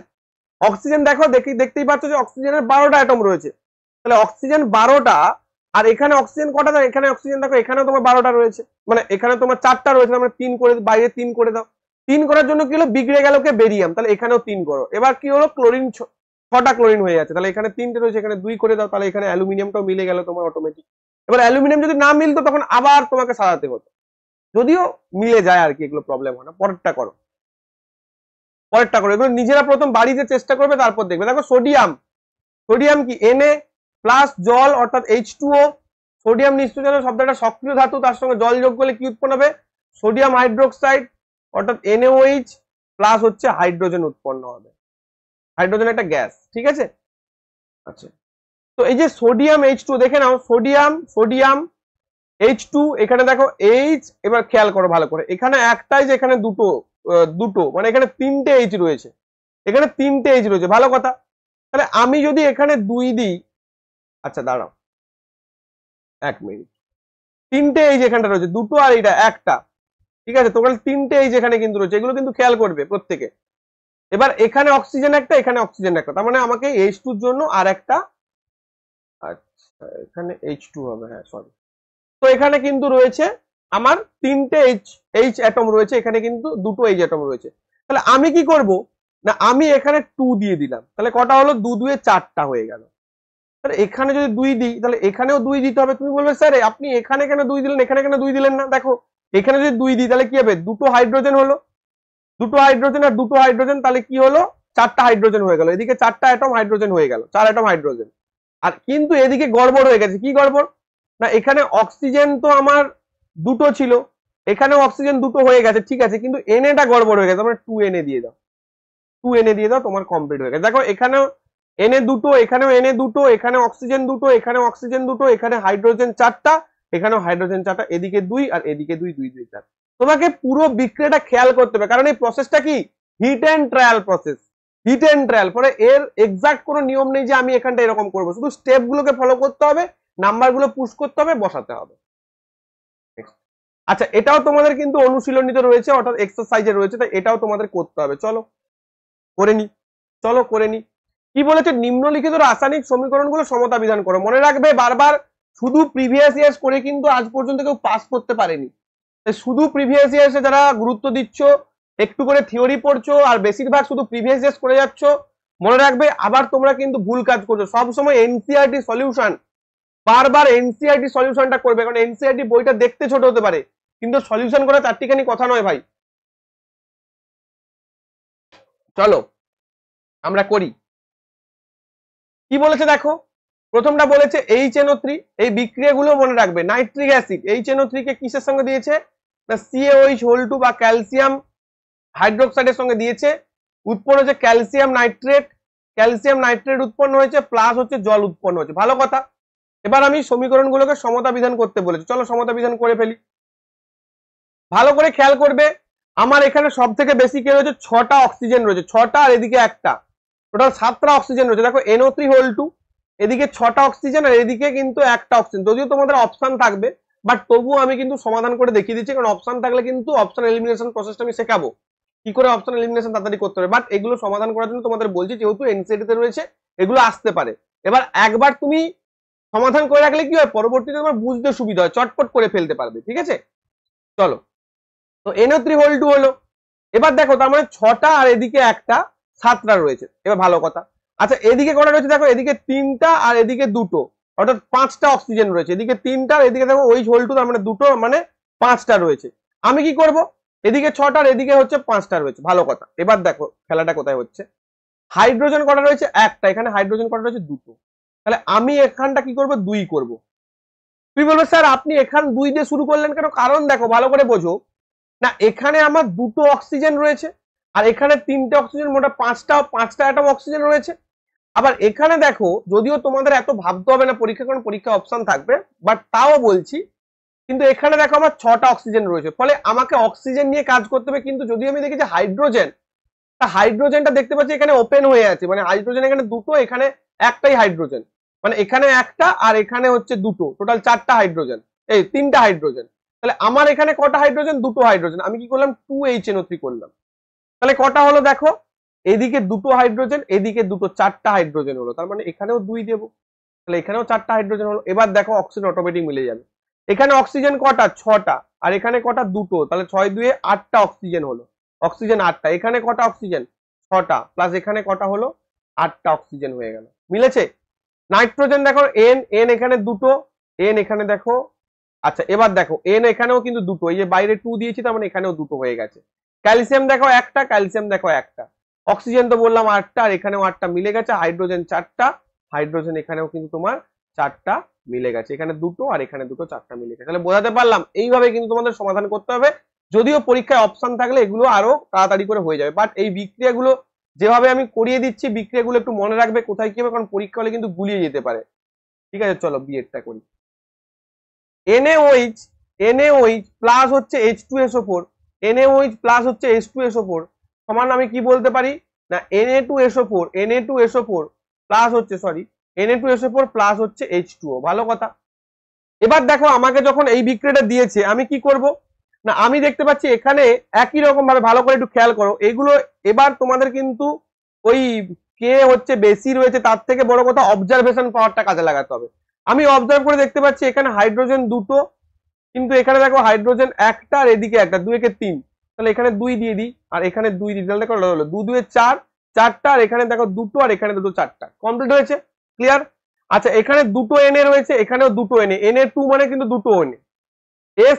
অক্সিজেন দেখো দেখতেই পাচ্ছ যে অক্সিজেনের 12টা অ্যাটম রয়েছে, তাহলে অক্সিজেন 12টা, আর এখানে অক্সিজেন কটা? এখানে অক্সিজেন দেখো এখানেও তোমার 12টা রয়েছে, মানে এখানে তোমার 4টা রয়েছে, মানে 3 করে বাইরে 3 করে দাও। 3 করার জন্য কি হলো? বিগড়ে গেল কে? বেরিয়াম, তাহলে এখানেও 3 করো। এবার কি হলো? ক্লোরিন 6টা ক্লোরিন হয়ে যাচ্ছে, তাহলে এখানে 3টে রয়েছে, এখানে 2 করে দাও, তাহলে এখানে অ্যালুমিনিয়ামটাও মিলে গেল তোমার অটোমেটিক। এবার অ্যালুমিনিয়াম যদি না মিলতো তখন আবার তোমাকে সাজাতে হতো, যদিও মিলে যায় আর কি, এগুলো প্রবলেম হয় না। পরেরটা করো, পরেরটা করো, এগুলো নিজেরা প্রথম বাড়িতে চেষ্টা করবে, তারপর দেখবে। দেখো সোডিয়াম, সোডিয়াম কি Na প্লাস জল অর্থাৎ H2O। সোডিয়াম নিশ্চয় জানো শব্দটা সক্রিয় ধাতু, তার সঙ্গে জল যোগ করলে কি উৎপন্ন হবে? সোডিয়াম হাইড্রোক্সাইড অর্থাৎ NaOH প্লাস হচ্ছে হাইড্রোজেন উৎপন্ন হবে। হাইড্রোজেন একটা গ্যাস, ঠিক আছে। আচ্ছা, তো এই যে সোডিয়াম H2 দেখে নাও, সোডিয়াম সোডিয়াম H2, এখানে দেখো H, এবার খেয়াল করো ভালো করে, এখানে একটাই যে এখানে দুটো দুটো, মানে এখানে 3টে H রয়েছে, এখানে 3টে H রয়েছে, ভালো কথা। তাহলে আমি যদি এখানে 2 দিই, আচ্ছা দাঁড়াও 1 মিনিট, 3টে H এখানটা রয়েছে, দুটো আর এটা একটা, ঠিক আছে। টোটাল 3টে H এখানে কিন্তু রয়েছে, এগুলো কিন্তু খেয়াল করবে প্রত্যেকে। এবার এখানে অক্সিজেন একটা, এখানে অক্সিজেন একটা, তার মানে আমাকে H2 এর জন্য আর একটা, আচ্ছা এখানে H2 হবে, হ্যাঁ সরি। তো এখানে কিন্তু রয়েছে আমার 3টে H অ্যাটম রয়েছে, এখানে কিন্তু দুটো H অ্যাটম রয়েছে। তাহলে আমি কি করব না, আমি এখানে 2 দিয়ে দিলাম, তাহলে কটা হলো? 2 2 4টা হয়ে গেল। তাহলে এখানে যদি 2 দিই তাহলে এখানেও 2 দিতে হবে। তুমি বলবে স্যার আপনি এখানে কেন 2 দিলেন, এখানে কেন 2 দিলেন না? দেখো এখানে যদি 2 দিই তাহলে কি হবে? দুটো হাইড্রোজেন হলো, দুটো হাইড্রোজেন আর দুটো হাইড্রোজেন, তাহলে কি হলো? 4টা হাইড্রোজেন হয়ে গেল, এদিকে 4টা অ্যাটম হাইড্রোজেন হয়ে গেল, 4 অ্যাটম হাইড্রোজেন। আর কিন্তু এদিকে গড়বড় হয়ে গেছে। কি গড়বড়? না এখানে অক্সিজেন তো আমার দুটো ছিল, এখানেও অক্সিজেন দুটো হয়ে গেছে, ঠিক আছে, কিন্তু Naটা গড়বড় হয়ে গেছে, মানে 2Na দিয়ে দাও, 2Na দিয়ে দাও, তোমার কমপ্লিট হয়ে গেছে। দেখো এখানেও Na দুটো, এখানেও Na দুটো, এখানে অক্সিজেন দুটো, এখানে অক্সিজেন দুটো, এখানে হাইড্রোজেন 4টা, এখানেও হাইড্রোজেন 4টা, এদিকে 2 আর এদিকে 2 2 2 4। তোমাকে পুরো বিক্রিয়াটা খেয়াল করতে হবে, কারণ এই প্রসেসটা কি hit and trial process. Hit and trial পরে এর এক্সাক্ট কোনো নিয়ম নেই যে আমি এখানটা এরকম করবো, শুধু স্টেপ গুলোকে ফলো করতে হবে, নাম্বার গুলো পুশ করতে হবে, বসাতে হবে। আচ্ছা, এটাও তোমাদের কিন্তু অনুশীলনীতে রয়েছে, অর্থাৎ এক্সারসাইজে রয়েছে, তাই এটাও তোমাদের করতে হবে। চলো করে নি, চলো করে নি। কি বলেছে, নিম্নলিখিত রাসায়নিক সমীকরণগুলো সমতা বিধান করো। মনে রাখবে বারবার, শুধু প্রিভিয়াস ইয়ার্স করে কিন্তু আজ পর্যন্ত কেউ পাস করতে পারেনি। শুধু প্রিভিয়াস ইয়ার্সে যারা গুরুত্ব দিচ্ছ, একটু করে থিওরি পড়ছো আর বেশিরভাগ শুধু প্রিভিয়াস ইয়ার্স করে যাচ্ছ, মনে রাখবে আবার তোমরা কিন্তু ভুল কাজ করছো। সবসময় এনসিইআরটি সলিউশন, বারবার এনসিইআরটি সলিউশনটা করবে, কারণ এনসিইআরটি বইটা দেখতে ছোট হতে পারে কিন্তু সলিউশন করা চারটিখানি কথা নয় ভাই। চলো আমরা করি। কি বলেছে দেখো, প্রথমটা বলেছে HNO3, এই বিক্রিয়াগুলো মনে রাখবে। নাইট্রিক অ্যাসিড HNO3 কে কিসের সঙ্গে দিয়েছে না CaOH2 বা ক্যালসিয়াম হাইড্রোক্সাইডের সঙ্গে দিয়েছে। উৎপন্ন হচ্ছে ক্যালসিয়াম নাইট্রেট, ক্যালসিয়াম নাইট্রেট উৎপন্ন হয়েছে, প্লাস হচ্ছে জল উৎপন্ন হচ্ছে। ভালো কথা। এবার আমি সমীকরণগুলোকে সমতা বিধান করতে বলেছি, চলো সমতা বিধান করে ফেলি। ভালো করে খেয়াল করবে, আমার এখানে সব থেকে বেশি কে রয়েছে, 6টা অক্সিজেন রয়েছে, 6টা আর এদিকে একটা, টোটাল 7টা অক্সিজেন রয়েছে। দেখো NO3 এদিকে 6টা অক্সিজেন আর এদিকে কিন্তু একটা অক্সিজেন। যদিও তোমাদের অপশন থাকবে, বাট তবুও আমি কিন্তু সমাধান করে দেখিয়ে দিচ্ছি, কারণ অপশন থাকলে কিন্তু অপশন এলিমিনেশন প্রসেসটা আমি শেখাবো কি করে অপশন এলিমিনেশন তাড়াতাড়ি করতে হবে। বাট এগুলো সমাধান করার জন্য তোমাদের বলছি, যেহেতু এনসিইআরটি তে রয়েছে এগুলো আসতে পারে। এবার একবার তুমি সমাধান করে রাখলে কি হয়, পরবর্তীতে তোমার বুঝতে সুবিধা হয়, চটপট করে ফেলতে পারবে। ঠিক আছে, চলো। তো NO3 হলো। এবার দেখো তার মানে 6টা আর এদিকে একটা, 7টা রয়েছে। এবার ভালো কথা। আচ্ছা, এদিকে কটা রয়েছে দেখো, এদিকে 3টা আর এদিকে 2টো, অর্থাৎ 5টা অক্সিজেন রয়েছে। এদিকে 3টা আর এদিকে দেখো OH2, তার মানে 2টো, মানে 5টা রয়েছে। আমি কি করব, এদিকে 6টা আর এদিকে হচ্ছে 5টা রয়েছে। ভালো কথা। এবার দেখো খেলাটা কোথায় হচ্ছে, হাইড্রোজেন কটা রয়েছে একটা, এখানে হাইড্রোজেন কটা রয়েছে 2টো, তাহলে আমি এখানটা কি করব 2 করব। তুমি বলবে স্যার আপনি এখান 2 দিয়ে শুরু করলেন কেন, কারণ দেখো ভালো করে বোঝো না, এখানে আমার 2টো অক্সিজেন রয়েছে আর এখানে 3টে অক্সিজেন, মোটা 5টা অ্যাটম অক্সিজেন রয়েছে। আবার এখানে দেখো, যদিও তোমাদের এত ভাবতে হবে না পরীক্ষা, কারণ পরীক্ষা অপশন থাকবে, বাট তাও বলছি, কিন্তু এখানে দেখো আমার 6টা অক্সিজেন রয়েছে, ফলে আমাকে অক্সিজেন নিয়ে কাজ করতে হবে। কিন্তু যদি আমি দেখি যে হাইড্রোজেন, তা হাইড্রোজেনটা দেখতে পাচ্ছি এখানে ওপেন হয়ে আছে, মানে হাইড্রোজেন এখানে 2টো, এখানে একটাই হাইড্রোজেন, মানে এখানে একটা আর এখানে হচ্ছে 2টো, টোটাল 4টা হাইড্রোজেন, এই 3টা হাইড্রোজেন। তাহলে আমার এখানে কটা হাইড্রোজেন, 2টো হাইড্রোজেন। আমি কি করলাম 2HNO3 করলাম। তাহলে কটা হলো দেখো, এদিকে 2টো হাইড্রোজেন, এদিকে 2টো, 4টা হাইড্রোজেন হলো। তার মানে এখানেও 2 দেবো, তাহলে এখানেও 4টা হাইড্রোজেন হলো। এবার দেখো অক্সিজেন অটোমেটিক মিলে যাবে। এখানে অক্সিজেন কটা, 6টা, আর এখানে কটা, 2টো, তাহলে 6 2 8টা অক্সিজেন হলো। অক্সিজেন 8টা, এখানে কটা অক্সিজেন, 6টা, প্লাস এখানে কটা হলো, 8টা অক্সিজেন হয়ে গেল। মিলেছে। নাইট্রোজেন দেখো এন এখানে 2টো, এন এখানে দেখো। আচ্ছা, এবার দেখো এন এখানেও কিন্তু 2টো, এই যে বাইরে 2 দিয়েছি, তার মানে এখানেও 2টো হয়ে গেছে। ক্যালসিয়াম দেখো একটা, ক্যালসিয়াম দেখো একটা। অক্সিজেন তো বললাম 8টা, আর এখানেও 8টা মিলে গেছে। হাইড্রোজেন 4টা, হাইড্রোজেন এখানেও কিন্তু তোমার 4টা মিলে গেছে। এখানে 2টো আর এখানে 2টো, 4টা মিলে গেছে। তাহলে বোঝাতে পারলাম, এইভাবে কিন্তু তোমাদের সমাধান করতে হবে। যদিও পরীক্ষায় অপশন থাকলে এগুলো আরো তাড়াতাড়ি করে হয়ে যাবে, বাট এই বিক্রিয়াগুলো যেভাবে আমি করিয়ে দিচ্ছি, বিক্রিয়াগুলো একটু মনে রাখবে কোথায় কি হবে, কারণ পরীক্ষা হলে কিন্তু গুলিয়ে যেতে পারে। ঠিক আছে, চলো বিয়েরটা করি। NaOH প্লাস হচ্ছে H2SO4, NaOH প্লাস হচ্ছে H2SO4 সমান আমি কি বলতে পারি না Na2SO4 প্লাস হচ্ছে Na2SO4 প্লাস হচ্ছে H2O। ভালো কথা। এবার দেখো আমাকে যখন এই বিক্রিয়াটা দিয়েছে আমি কি করব না, আমি দেখতে পাচ্ছি এখানে একই রকম ভাবে, ভালো করে একটু খেয়াল করো এইগুলো। এবার তোমাদের কিন্তু ওই কে হচ্ছে বেশি রয়েছে তার থেকে বড় কথা অবজারভেশন পাওয়ারটা কাজে লাগাতে হবে। আমি অবজার্ভ করে দেখতে পাচ্ছি এখানে হাইড্রোজেন 2টো, কিন্তু এখানে দেখো হাইড্রোজেন একটা আর এদিকে একটা, 2 একে 3, তাহলে এখানে 2 দিয়ে দিই আর এখানে 2 দিই, তাহলে দেখো হলো 2 2 4, 4টা, আর এখানে দেখো 2টো আর এখানে 2টো, 4টা কমপ্লিট হয়েছে। ক্লিয়ার। আচ্ছা, এখানে 2টো Na রয়েছে, এখানেও 2টো Na, Na2 মানে কিন্তু 2টো Na।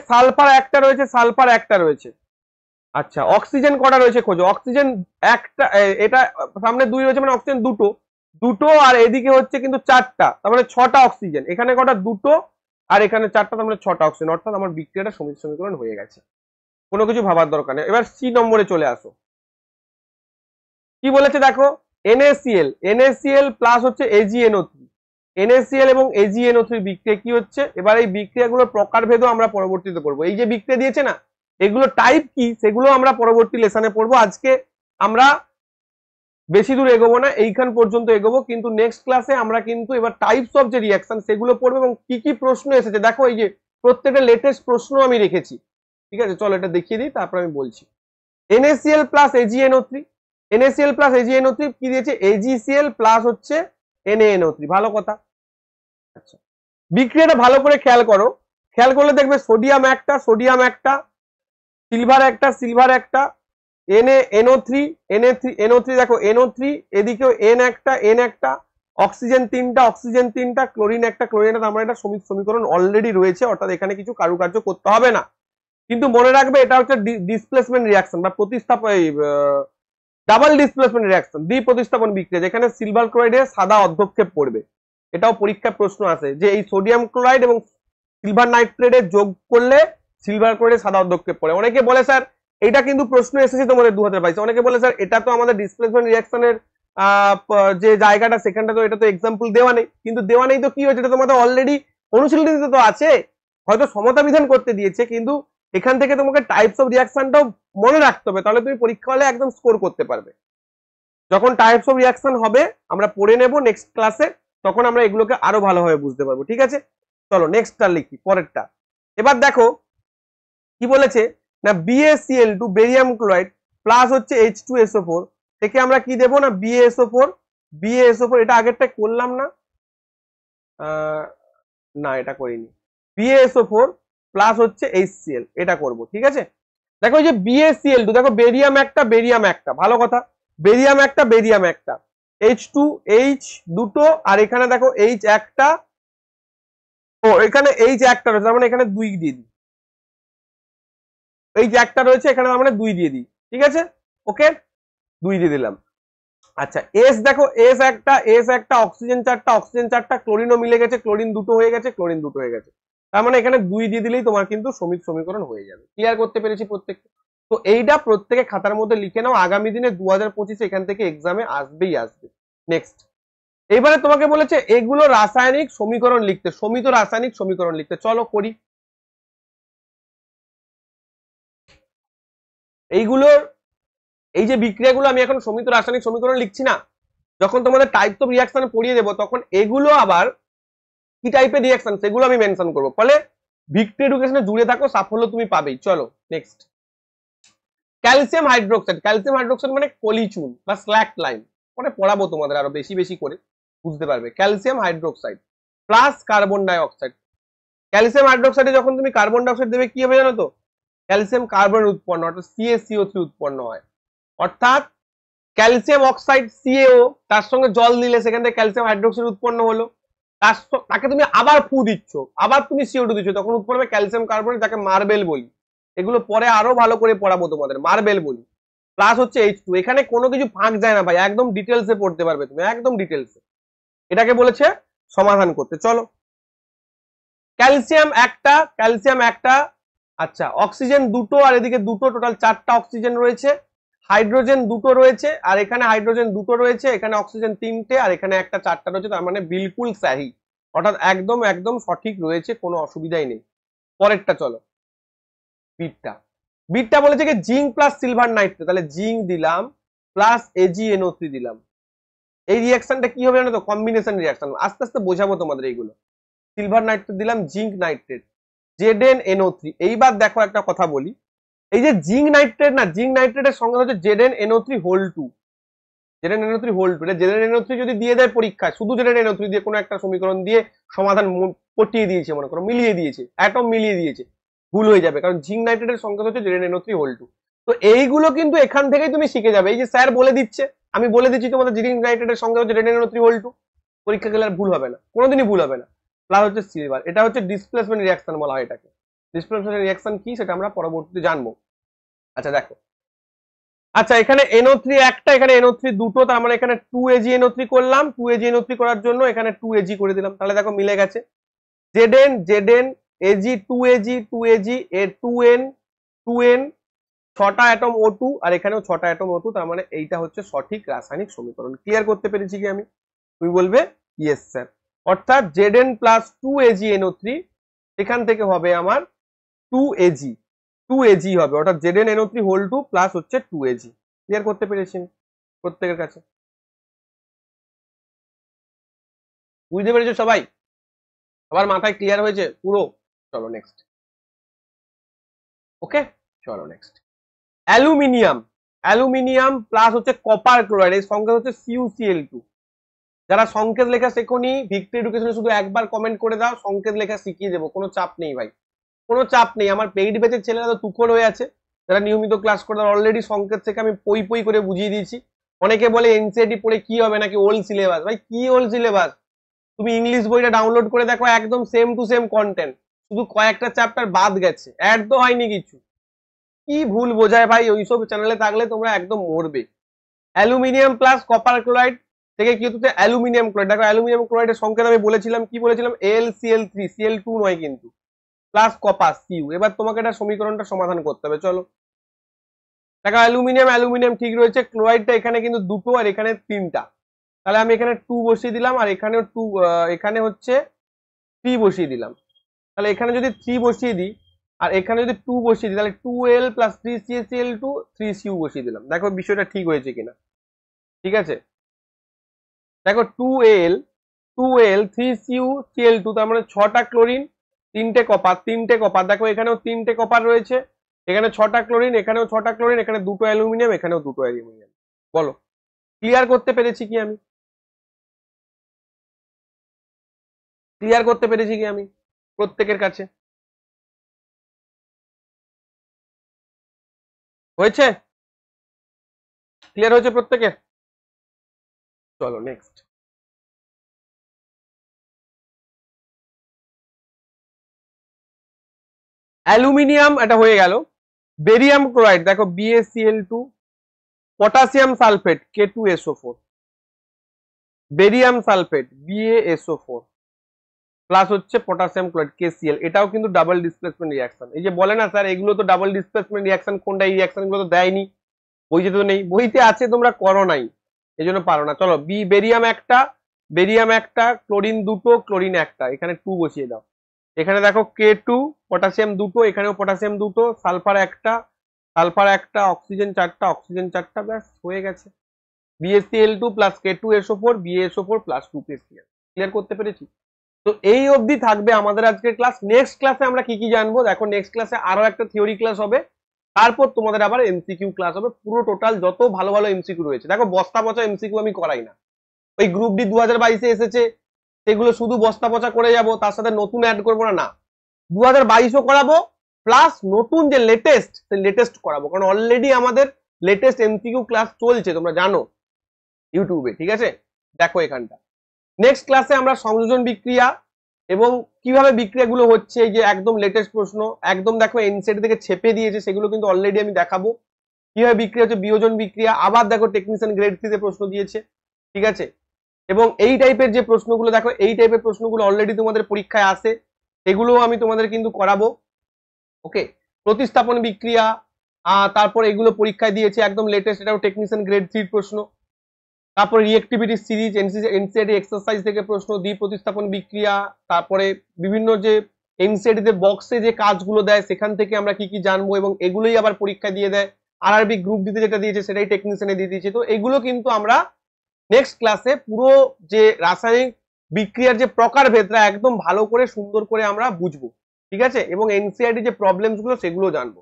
সালফার একটা রয়েছে, সালফার একটা রয়েছে। আচ্ছা, অক্সিজেন কটা রয়েছে খোঁজো। অক্সিজেন একটা, এটা সামনে 2 রয়েছে মানে অক্সিজেন 2টো, 2টো আর এদিকে হচ্ছে কিন্তু 4টা, তার মানে 6টা অক্সিজেন। এখানে কটা, 2টো আর এখানে 4টা, তার মানে 6টা অক্সিজেন। অর্থাৎ আমার বিক্রিয়াটা সমীকরণ হয়ে গেছে, কোনো কিছু ভাবার দরকার নেই। এবার সি নম্বরে চলে আসো। কি বলেছে দেখো, NaCl প্লাস হচ্ছে AgNO3, NaCl এবং AgNO3 বিক্রিয়া কি হচ্ছে। এবার এই বিক্রিয়াগুলোর প্রকারভেদও আমরা পরবর্তীতে করবো। এই যে বিক্রিয়া দিয়েছে না, এগুলো টাইপ কি সেগুলো আমরা পরবর্তী লেসনে পড়বো। আজকে আমরা বেশি দূর এগোবো না, এইখান পর্যন্ত এগোবো, কিন্তু নেক্সট ক্লাসে আমরা কিন্তু এবার টাইপস অফ যে রিয়াকশন সেগুলো পড়বো এবং কি কি প্রশ্ন এসেছে দেখো, এই যে প্রত্যেকটা লেটেস্ট প্রশ্ন আমি রেখেছি। ঠিক আছে, চলো এটা দেখিয়ে দিই, তারপর আমি বলছি। NaCl plus AgNO3, NaCl plus AgNO3 কি দিয়েছে? AgCl প্লাস হচ্ছে NaNO3, ভালো কথা। আচ্ছা, বিক্রিয়াটা ভালো করে খেয়াল করো, খেয়াল করলে দেখবে সোডিয়াম একটা, সোডিয়াম একটা, সিলভার একটা, সিলভার একটা, NaNO3, NO3 দেখো NO3, এদিকেও N একটা, N একটা, অক্সিজেন তিনটা, অক্সিজেন তিনটা, ক্লোরিন একটা, ক্লোরিন একটা। আমরা এটা সমীকরণ অলরেডি রয়েছে, অর্থাৎ এখানে কিছু কারুকার্য করতে হবে না। কিন্তু মনে রাখবে এটা হচ্ছে ডিসপ্লেসমেন্ট রিয়াকশন বা প্রতিস্থাপন, ডাবল ডিসপ্লেসমেন্ট রিয়াকশন, দ্বি প্রতিস্থাপন বিক্রিয়া, যেখানে সিলভার ক্লোরাইডে সাদা অর্ধক্ষেপ পড়বে। এটাও পরীক্ষার প্রশ্ন আছে যে এই সোডিয়াম ক্লোরাইড এবং সিলভার নাইট্রেটে যোগ করলে সিলভার ক্লোরাইডে সাদা অর্ধক্ষেপ পড়ে। অনেকে বলে স্যার এটা কিন্তু প্রশ্ন এসেছে তোমাদের 2022, অনেকে বলে স্যার এটা তো আমাদের ডিসপ্লেসমেন্ট রিয়াকশনের যে জায়গাটা সেখানটা তো এটা তো এক্সাম্পল দেওয়া নেই। কিন্তু দেওয়া নেই তো কি হয়েছে, এটা তোমাদের অলরেডি অনুশীলনীতে তো আছে, হয়তো সমতা বিধান করতে দিয়েছে, কিন্তু এখান থেকে তোমাকে টাইপস অফ রিয়াকশনটাও মনে রাখতে হবে, তাহলে তুমি পরীক্ষা হলে একদম স্কোর করতে পারবে। যখন টাইপস অফ রিয়াকশন হবে আমরা পড়ে নেব নেক্সট ক্লাসে, তখন আমরা এগুলোকে আরো ভালোভাবে বুঝতে পারবো। ঠিক আছে, চলো নেক্সটটা লিখি, পরেরটা। এবার দেখো কি বলেছে না, BaCl2 বেরিয়াম ক্লোরাইড প্লাস হচ্ছে H2SO4 থেকে আমরা কি দেবো না BaSO4, BaSO4 এটা আগেরটা করলাম না, না এটা করিনি। BaSO4 প্লাস হচ্ছে HCl এটা করব। ঠিক আছে, দেখো এই যে BaCl2 দেখো বেরিয়াম একটা, বেরিয়াম একটা, ভালো কথা, বেরিয়াম একটা, বেরিয়াম একটা, H2 H দুটো, আর এখানে দেখো H একটা, ও এখানে H একটা রয়েছে, তার মানে এখানে 2 দিয়ে দিই, এই যে একটা রয়েছে এখানে আমরা 2 দিয়ে দিই। ঠিক আছে, ওকে 2 দিয়ে দিলাম। আচ্ছা এস দেখো, এস একটা, এস একটা, অক্সিজেন চারটা, অক্সিজেন চারটা, ক্লোরিনও মিলে গেছে, ক্লোরিন দুটো হয়ে গেছে, ক্লোরিন দুটো হয়ে গেছে, তার মানে এখানে 2 দিয়ে দিলেই তোমার কিন্তু সমীকরণ হয়ে যাবে। ক্লিয়ার করতে পেরেছি প্রত্যেককে? তো এইটা প্রত্যেকে খাতার মধ্যে লিখে নাও, আগামী দিনে 2025 এখান থেকে এক্সামে আসবেই আসবে। নেক্সট, এবারে তোমাকে বলেছে এগুলো রাসায়নিক সমীকরণ লিখতে, সমিত রাসায়নিক সমীকরণ লিখতে, চলো করি। এইগুলোর এই যে বিক্রিয়াগুলো আমি এখন সমিত রাসায়নিক সমীকরণ লিখছি না, যখন তোমাদের টাইপ অফ রিয়াকশন পড়িয়ে দেবো তখন এগুলো আবার কি টাইপের রিয়াকশন সেগুলো আমি মেনশন করবো, ফলে ভিক্টরি এডুকেশনে জুড়ে থাকো, সাফল্য তুমি পাবেই। চলো next, calcium hydroxide, calcium hydroxide মানে কলিচুন বা স্ল্যাক লাইন, পরে পড়াবো তোমাদের আরো বেশি বেশি করে বুঝতে পারবে। Calcium hydroxide plus carbon dioxide, calcium হাইড্রোক্সাইডে যখন তুমি কার্বন ডাইঅক্সাইড দেবে কি হবে জানো তো, ক্যালসিয়াম কার্বন উৎপন্ন, অর্থাৎ CaCO3 উৎপন্ন হয়, অর্থাৎ ক্যালসিয়াম অক্সাইড CaO, তার সঙ্গে জল দিলে সেখান থেকে ক্যালসিয়াম হাইড্রোক্সাইড উৎপন্ন হলো, তাকে তুমি আবার ফু দিচ্ছ, আবার তুমি CO2 দিচ্ছ, তখন উৎপন্ন হবে ক্যালসিয়াম কার্বনেট, যাকে মার্বেল বলি। এগুলো পরে আরো ভালো করে পড়াবো তোমাদের, মার্বেল বলি। প্লাস হচ্ছে H2, এখানে কোনো কিছু ফাঁক যায় না ভাই, একদম ডিটেলসে পড়তে পারবে তুমি, একদম ডিটেলসে। এটাকে বলেছে সমাধান করতে। চলো, ক্যালসিয়াম একটা, ক্যালসিয়াম একটা, আচ্ছা অক্সিজেন দুটো আর এদিকে দুটো, টোটাল 4টা অক্সিজেন রয়েছে, হাইড্রোজেন দুটো রয়েছে আর এখানে হাইড্রোজেন দুটো রয়েছে, এখানে অক্সিজেন 3টে আর এখানে একটা 4টা রয়েছে, তার মানে বিলকুল সাহি, অর্থাৎ একদম একদম সঠিক রয়েছে, কোনো অসুবিধাই নেই। পরেরটা চলো, বিটটা, বিটটা বলেছে কি জিঙ্ক প্লাস সিলভার নাইট্রেট, তাহলে জিঙ্ক দিলাম প্লাস AgNO3 দিলাম। এই রিয়াকশনটা কি হবে জানো তো, কম্বিনেশন রিয়াকশন, আস্তে আস্তে বোঝাবো তোমাদের এইগুলো। সিলভার নাইট্রেট দিলাম, জিঙ্ক নাইট্রেট, ZnNO3। এইবার দেখো একটা কথা বলি, এই যে জিঙ্ক নাইট্রেট না, জিঙ্ক নাইট্রেটের সঙ্গে হচ্ছে ZnNO3 হোল 2, ZnNO3 হোল 2, এটা ZnNO3 যদি দিয়ে দেয় পরীক্ষায়, শুধু ZnNO3 দিয়ে কোনো একটা সমীকরণ দিয়ে সমাধান পটিয়ে দিয়েছে, মনে করো মিলিয়ে দিয়েছে, অ্যাটম মিলিয়ে দিয়েছে, ভুল হয়ে যাবে, কারণ জিঙ্ক নাইট্রেটের সংকেত হচ্ছে ZnNO3 হোল 2। তো এইগুলো কিন্তু এখান থেকেই তুমি শিখে যাবে, এই যে স্যার বলে দিচ্ছে, আমি বলে দিচ্ছি তোমাদের জিঙ্ক নাইট্রেটের সংকেত হচ্ছে ZnNO3 হোল 2, পরীক্ষা গেলে আর ভুল হবে না, কোনোদিনই ভুল হবে না। প্লাস হচ্ছে সিলভার, এটা হচ্ছে ডিসপ্লেসমেন্ট রিয়াকশন বলা হয় এটাকে। ডিসপ্লেসমেন্ট রিয়াকশন কি সেটা আমরা পরবর্তীতে জানবো। আচ্ছা দেখো, আচ্ছা এখানে NO3 একটা, এখানে NO3 দুটো, তার মানে এখানে 2AgNO3 করলাম, 2AgNO3 করার জন্য এখানে 2Ag করে দিলাম, তাহলে দেখো মিলে গেছে, Zn Ag 2Ag 2Ag এর 2N 2N, 6টা অ্যাটম O2 আর এখানেও 6টা অ্যাটম O2, তার মানে এইটা হচ্ছে সঠিক রাসায়নিক সমীকরণ। ক্লিয়ার করতে পেরেছি কি আমি? তুমি বলবে ইয়েস স্যার, অর্থাৎ Zn প্লাস 2AgNO3 এখান থেকে হবে আমার 2Ag, 2Ag হবে, অর্থাৎ ZnNO3 হোল 2 প্লাস হচ্ছে 2Ag। ক্লিয়ার করতে পেরেছি প্রত্যেকের কাছে? বুঝতে পেরেছো সবাই? সবার মাথায় ক্লিয়ার হয়েছে পুরো? চলো নেক্সট। ওকে, চলো নেক্সট। অ্যালুমিনিয়াম, অ্যালুমিনিয়াম প্লাস হচ্ছে কপার ক্লোরাইড, এর সংকেত হচ্ছে CuCl2। যারা সংকেত লেখা শেখোনি, ভিক্টরি এডুকেশনে শুধু একবার কমেন্ট করে দাও, সংকেত লেখা শিখিয়ে দেবো, কোনো চাপ নেই ভাই, কোনো চাপ নেই। আমার পেইড ব্যাচের ছেলেরা তো তুখোড় হয়ে আছে, যারা নিয়মিত ক্লাস করে অলরেডি সংকেত থেকে আমি পই পই করে বুঝিয়ে দিয়েছি। অনেকে বলে এনসিইআরটি পড়ে কি হবে, নাকি ওল্ড সিলেবাস। ভাই কি ওল্ড সিলেবাস? তুমি ইংলিশ বইটা ডাউনলোড করে দেখো, একদম সেম টু সেম কন্টেন্ট, শুধু কয়েকটা চ্যাপ্টার বাদ গেছে, অ্যাড তো হয়নি কিছু। কি ভুল বোঝায় ভাই, ওইসব চ্যানেলে থাকলে তোমরা একদম মরবে। অ্যালুমিনিয়াম প্লাস কপার ক্লোরাইড থেকে কি হচ্ছে অ্যালুমিনিয়াম ক্লোরাইড। দেখো অ্যালুমিনিয়াম ক্লোরাইডের সংকেত আমি বলেছিলাম, কি বলেছিলাম, AlCl3, Cl2 নয় কিন্তু, প্লাস কপার Cu। এবার তোমাকে এটা সমীকরণটা সমাধান করতে হবে, চলো। দেখো অ্যালুমিনিয়াম, অ্যালুমিনিয়াম ঠিক রয়েছে, ক্লোরাইডটা এখানে কিন্তু দুটো আর এখানে তিনটা, তাহলে আমি এখানে 2 বসিয়ে দিলাম, আর এখানেও 2, এখানে হচ্ছে 3 বসিয়ে দিলাম। তাহলে এখানে যদি 3 বসিয়ে দিই আর এখানে যদি 2 বসিয়ে দিই, তাহলে 2L প্লাস 3CaCl2 3Cu বসিয়ে দিলাম। দেখো বিষয়টা ঠিক হয়েছে কিনা, ঠিক আছে? দেখো 2L 3CuCl2, তার মানে 6টা ক্লোরিন, 3টে কপার, 3টে কপার। দেখো এখানেও 3টে কপার রয়েছে, এখানে 6টা ক্লোরিন, এখানেও 6টা ক্লোরিন, এখানে দুটো অ্যালুমিনিয়াম, এখানেও দুটো অ্যালুমিনিয়াম। বলো ক্লিয়ার করতে পেরেছি কি আমি? ক্লিয়ার করতে পেরেছি কি আমি প্রত্যেকের কাছে? হয়েছে? ক্লিয়ার হয়েছে প্রত্যেকের? চলো নেক্সট। অ্যালুমিনিয়াম এটা হয়ে গেল। বেরিয়াম ক্লোরাইড দেখো BaCl2, potassium sulphate K2SO4, barium sulphate BaSO4 plus হচ্ছে পটাশিয়াম ক্লোরাইড KCl, এটাও কিন্তু ডাবল ডিসপ্লেসমেন্ট রিঅ্যাকশন। এই যে বলে না স্যার এগুলো তো ডাবল ডিসপ্লেসমেন্ট রিঅ্যাকশন, কোনটা এই রিঅ্যাকশন গুলো তো দেয়নি, বইতে তো নেই, বইতে আছে তোমরা করো নাই, এই জন্য পারো না। চলো বেরিয়াম একটা, ক্লোরিন দুটো, ক্লোরিন একটা, এখানে 2 বসিয়ে দাও। এখানে দেখো K2, পটাশিয়াম দুটো, এখানেও পটাশিয়াম দুটো, সালফার একটা, অক্সিজেন চারটা, ব্যাস হয়ে গেছে। BaCl2 plus K2SO4, BaSO4 plus 2KCl। Clear করতে পেরেছি? তো এই অবধি থাকবে আমাদের আজকের ক্লাস। নেক্সট ক্লাসে আমরা কি কি জানবো দেখো, নেক্সট ক্লাসে আরো একটা থিওরি ক্লাস হবে, তারপর তোমাদের আবার এমসিকিউ ক্লাস হবে। পুরো টোটাল যত ভালো ভালো এমসিকিউ রয়েছে, দেখো বস্তা পচা এমসিকিউ আমি করাই না। ওই গ্রুপ ডি 2022-এ এসেছে সেগুলো শুধু বস্তা পচা করে যাব, তার সাথে নতুন অ্যাড করবো না, 2022ও করাবো, প্লাস নতুন যে লেটেস্ট সেই লেটেস্ট করাবো, কারণ অলরেডি আমাদের লেটেস্ট এমসিকিউ ক্লাস চলছে, তোমরা জানো ইউটিউবে, ঠিক আছে? দেখো এখানটা নেক্সট ক্লাসে আমরা সংযোজন বিক্রিয়া এবং কিভাবে বিক্রিয়াগুলো হচ্ছে, এই যে একদম লেটেস্ট প্রশ্ন, একদম দেখো এনসিইআরটি থেকে ছেপে দিয়েছে, সেগুলো কিন্তু অলরেডি আমি দেখাবো। কিভাবে বিক্রিয়া হচ্ছে, বিয়োজন বিক্রিয়া, আবার দেখো টেকনিশিয়ান গ্রেড 3 তে প্রশ্ন দিয়েছে, ঠিক আছে? এবং এই টাইপের যে প্রশ্নগুলো দেখো, এই টাইপের প্রশ্নগুলো অলরেডি তোমাদের পরীক্ষায় আসে, এগুলোও আমি তোমাদের কিন্তু করাবো। ওকে, প্রতিস্থাপন বিক্রিয়া, তারপর এগুলো পরীক্ষায় দিয়েছে একদম লেটেস্ট, এটাও টেকনিশিয়ান গ্রেড 3 প্রশ্ন। তারপরে রিঅ্যাক্টিভিটি সিরিজ, এনসিইআরটি এক্সারসাইজ থেকে প্রশ্ন, দ্বি প্রতিস্থাপন বিক্রিয়া, তারপরে বিভিন্ন যে এনসিইআরটি তে বক্সে যে কাজগুলো দেয় সেখান থেকে আমরা কি কি জানবো, এবং এগুলোই আবার পরীক্ষায় দিয়ে দেয়। আরআরবি গ্রুপ দিতে যেটা দিয়েছে সেটাই টেকনিশিয়ানে দিয়ে দিয়েছে। তো এগুলো কিন্তু আমরা নেক্সট ক্লাসে পুরো যে রাসায়নিক বিক্রিয়ার যে প্রকারভেদটা একদম ভালো করে সুন্দর করে আমরা বুঝবো, ঠিক আছে? এবং এনসিইআরটি যে প্রবলেমস গুলো সেগুলো জানবো।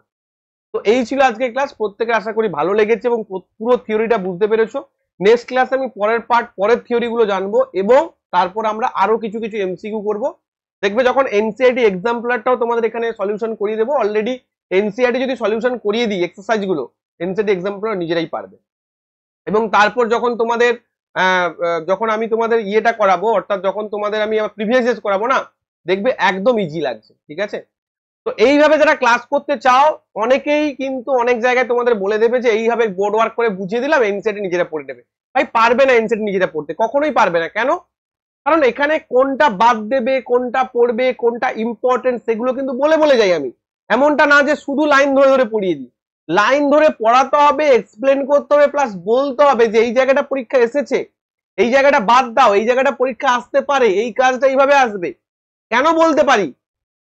তো এই ছিল আজকের ক্লাস, প্রত্যেকে আশা করি ভালো লেগেছে এবং পুরো থিওরিটা বুঝতে পেরেছো। নেক্সট ক্লাসে আমি পরের থিওরি গুলো জানবো, এবং তারপর আমরা আরো কিছু কিছু এমসিকিউ করব। দেখবে যখন এনসিইআরটি এক্সাম্পলারটাও তোমাদের এখানে সলিউশন করিয়ে দেবো, অলরেডি এনসিইআরটি যদি সলিউশন করিয়ে দিই এক্সারসাইজ গুলো, এনসিইআরটি এক্সাম্পলার নিজেরাই পারবে। এবং তারপর যখন তোমাদের যখন আমি তোমাদের ইয়েটা করাবো, অর্থাৎ যখন তোমাদের আমি প্রিভিয়াস ইয়ার্স করাবো না, দেখবে একদম ইজি লাগছে, ঠিক আছে? তো এইভাবে যারা ক্লাস করতে চাও, অনেকেই কিন্তু অনেক জায়গায় তোমাদের বলে দেবে যে এইভাবে বোর্ড ওয়ার্ক করে বুঝিয়ে দিলাম, এনসিইআরটি নিজেরা পড়ে নেবে। ভাই পারবে না, এনসিইআরটি নিজেরা পড়তে কখনোই পারবে না। কেন? কারণ এখানে কোনটা বাদ দেবে, কোনটা পড়বে, কোনটা ইম্পর্টেন্ট, সেগুলো কিন্তু বলে বলে যাই আমি। এমনটা না যে শুধু লাইন ধরে ধরে পড়িয়ে দিই, লাইন ধরে পড়াতে হবে, এক্সপ্লেন করতে হবে, প্লাস বলতে হবে যে এই জায়গাটা পরীক্ষা এসেছে, এই জায়গাটা বাদ দাও, এই জায়গাটা পরীক্ষা আসতে পারে, এই কাজটা এইভাবে আসবে। কেন বলতে পারি?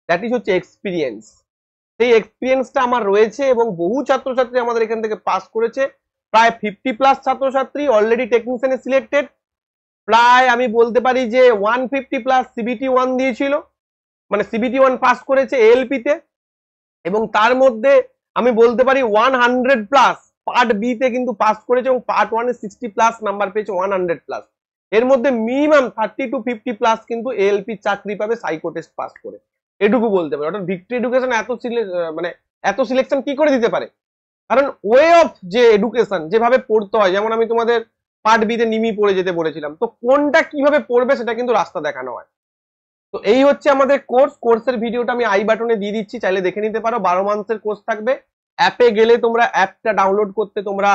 দ্যাট ইজ হচ্ছে এক্সপিরিয়েন্স। সেই এক্সপিরিয়েন্সটা আমার রয়েছে এবং বহু ছাত্রছাত্রী আমাদের এখান থেকে পাস করেছে। প্রায় 50+ ছাত্রছাত্রী অলরেডি টেকনিশিয়ানে সিলেক্টেড। প্রায় আমি বলতে পারি যে 150+ সিবিটি 1 দিয়েছিল, মানে সিবিটি 1 পাস করেছে এএলপি তে। এবং তার মধ্যে আমি বলতে পারি 100+ পার্ট বি তে কিন্তু পাস করেছে এবং পার্ট 1 এ 60+ নাম্বার পেয়েছে 100+। এর মধ্যে মিনিমাম 30 to 50+ কিন্তু এএলপি চাকরি পাবে সাইকো টেস্ট পাস করে, এটুকু বলতে পারি। অর্থাৎ ভিক্টরি এডুকেশন মানে এত সিলেকশন কি করে দিতে পারে? কারণ ওয়ে অফ যে এডুকেশন যেভাবে পড়তে হয়, যেমন আমি তোমাদের পার্ট বি তে নিমি পড়ে যেতে বলেছিলাম, তো কোনটা কিভাবে পড়বে সেটা কিন্তু রাস্তা দেখানো হয়। তো এই হচ্ছে আমাদের কোর্সের ভিডিওটা আমি আই বাটনে দিয়ে দিচ্ছি, চাইলে দেখে নিতে পারো। 12 মান্থের কোর্স থাকবে। অ্যাপে গেলে তোমরা অ্যাপটা ডাউনলোড করতে তোমরা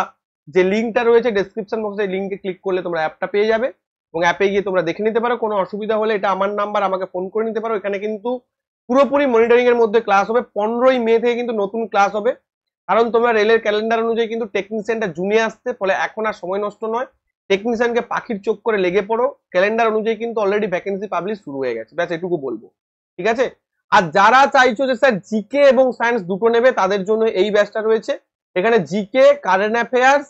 যে লিঙ্কটা রয়েছে ডেসক্রিপশন বক্সে, এই লিঙ্কে ক্লিক করলে তোমরা অ্যাপটা পেয়ে যাবে এবং অ্যাপে গিয়ে তোমরা দেখে নিতে পারো। কোনো অসুবিধা হলে এটা আমার নাম্বার, আমাকে ফোন করে নিতে পারো। এখানে কিন্তু পুরোপুরি মনিটরিং এর মধ্যে ক্লাস হবে। 15ই মে থেকে কিন্তু নতুন ক্লাস হবে, কারণ তোমরা রেলের ক্যালেন্ডার অনুযায়ী কিন্তু টেকনিশিয়ানটা জুনে আসছে, ফলে এখন আর সময় নষ্ট নয়। টেকনিশিয়ানকে পাখির চোখ করে লেগে পড়ো। ক্যালেন্ডার অনুযায়ী কিন্তু অলরেডি ভ্যাকেন্সি পাবলিশ শুরু হয়ে গেছে, ব্যাস এটুকু বলবো। ঠিক আছে? আর যারা চাইছো যে স্যার জিকে এবং সায়েন্স দুটো নেবে, তাদের জন্য এই ব্যাচটা রয়েছে। এখানে GK, current affairs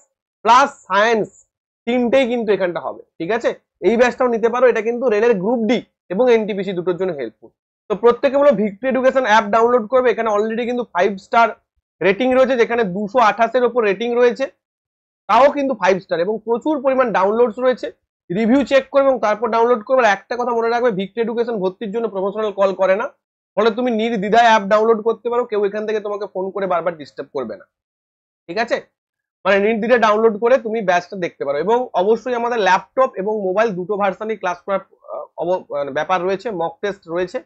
plus science তিনটেই কিন্তু এখানটা হবে। ঠিক আছে? এই ব্যাচটাও নিতে পারো। এটা কিন্তু রেলের গ্রুপ ডি এবং এনটিপিসি দুটোর জন্য হেল্পফুল। তো প্রত্যেকে বলো ভিক্টরি এডুকেশন অ্যাপ ডাউনলোড করবে। এখানে অলরেডি কিন্তু 5 স্টার রেটিং রয়েছে, যেখানে 228-এর উপর রেটিং রয়েছে, তাও কিন্তু 5 স্টার, এবং প্রচুর পরিমাণ ডাউনলোডস রয়েছে। রিভিউ চেক করবে এবং তারপর ডাউনলোড করবে। আর একটা কথা মনে রাখবে, ভিক্টরি এডুকেশন ভর্তির জন্য প্রফেশনাল কল করে না, ফলে তুমি নির্দ্বিধায় অ্যাপ ডাউনলোড করতে পারো। কেউ এখান থেকে তোমাকে ফোন করে বারবার ডিস্টার্ব করবে না। ঠিক আছে? মানে নির্দ্বিধায় ডাউনলোড করে তুমি ব্যাচটা দেখতে পারো। এবং অবশ্যই আমাদের ল্যাপটপ এবং মোবাইল দুটো ভার্সানই ক্লাস করার ব্যাপার রয়েছে, মক টেস্ট রয়েছে।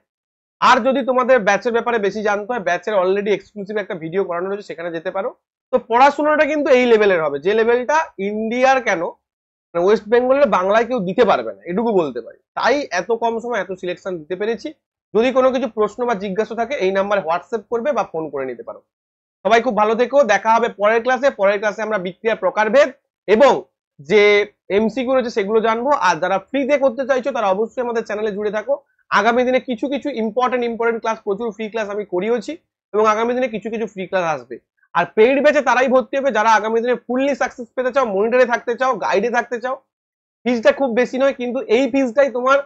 আর যদি তোমাদের ব্যাচের ব্যাপারে বেশি জানতে হয়, ব্যাচের অলরেডি এক্সক্লুসিভ একটা ভিডিও করানো রয়েছে, সেখানে যেতে পারো। তো পড়াশোনাটা কিন্তু এই লেভেলের হবে, যে লেভেলটা ইন্ডিয়ার কেন ওয়েস্ট বেঙ্গলের বাংলায় কেউ দিতে পারবে না, এটুকু বলতে পারি। তাই এত কম সময় এত সিলেকশন দিতে পেরেছি। যদি কোনো কিছু প্রশ্ন বা জিজ্ঞাসা থাকে, এই নাম্বারে হোয়াটসঅ্যাপ করবে বা ফোন করে নিতে পারো। সবাই খুব ভালো থেকো, দেখা হবে পরের ক্লাসে। পরের ক্লাসে আমরা বিক্রিয়ার প্রকারভেদ এবং যে এমসিকিউ রয়েছে সেগুলো জানবো। আর যারা ফ্রিতে করতে চাইছো তারা অবশ্যই আমাদের চ্যানেলে জুড়ে থাকো। আগামী দিনে কিছু কিছু ইম্পর্টেন্ট ক্লাস, প্রচুর ফ্রি ক্লাস আমি করিয়েছি এবং আগামী দিনে কিছু কিছু ফ্রি ক্লাস আসবে। আর পেইড ব্যাচে তারাই ভর্তি হবে যারা আগামী দিনে ফুললি সাকসেস পেতে চাও, মনিটরে থাকতে চাও, গাইডে থাকতে চাও। ফিজটা খুব বেশি নয়, কিন্তু এই ফিজটাই তোমার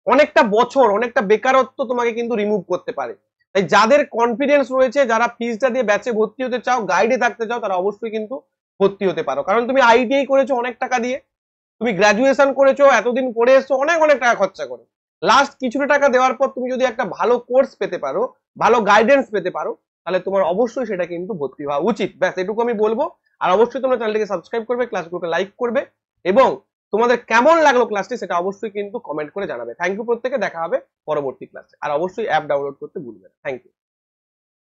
অনেকটা বছর, অনেকটা বেকারত্ব তোমাকে কিন্তু রিমুভ করতে পারে। তাই যাদের কনফিডেন্স রয়েছে, যারা ফিজটা দিয়ে ব্যাচে ভর্তি হতে চাও, গাইডে থাকতে চাও, তারা অবশ্যই কিন্তু ভর্তি হতে পারো। কারণ তুমি আইটিআই করেছো অনেক টাকা দিয়ে, তুমি গ্রাজুয়েশন করেছো, এতদিন পড়ে এসছো অনেক অনেক টাকা খরচা করে। লাস্ট কিছুটা টাকা দেওয়ার পর তুমি যদি একটা ভালো কোর্স পেতে পারো, ভালো গাইডেন্স পেতে পারো, তাহলে তোমার অবশ্যই সেটা কিন্তু ভর্তি হওয়া উচিত। ব্যাস এটুকু আমি বলবো। আর অবশ্যই তোমরা চ্যানেলটিকে সাবস্ক্রাইব করবে, ক্লাসগুলোকে লাইক করবে এবং তোমাদের কেমন লাগলো ক্লাসটি সেটা অবশ্যই কিন্তু কমেন্ট করে জানাবে। থ্যাংক ইউ প্রত্যেকে, দেখা হবে পরবর্তী ক্লাসে। আর অবশ্যই অ্যাপ ডাউনলোড করতে ভুলবে না। Thank you.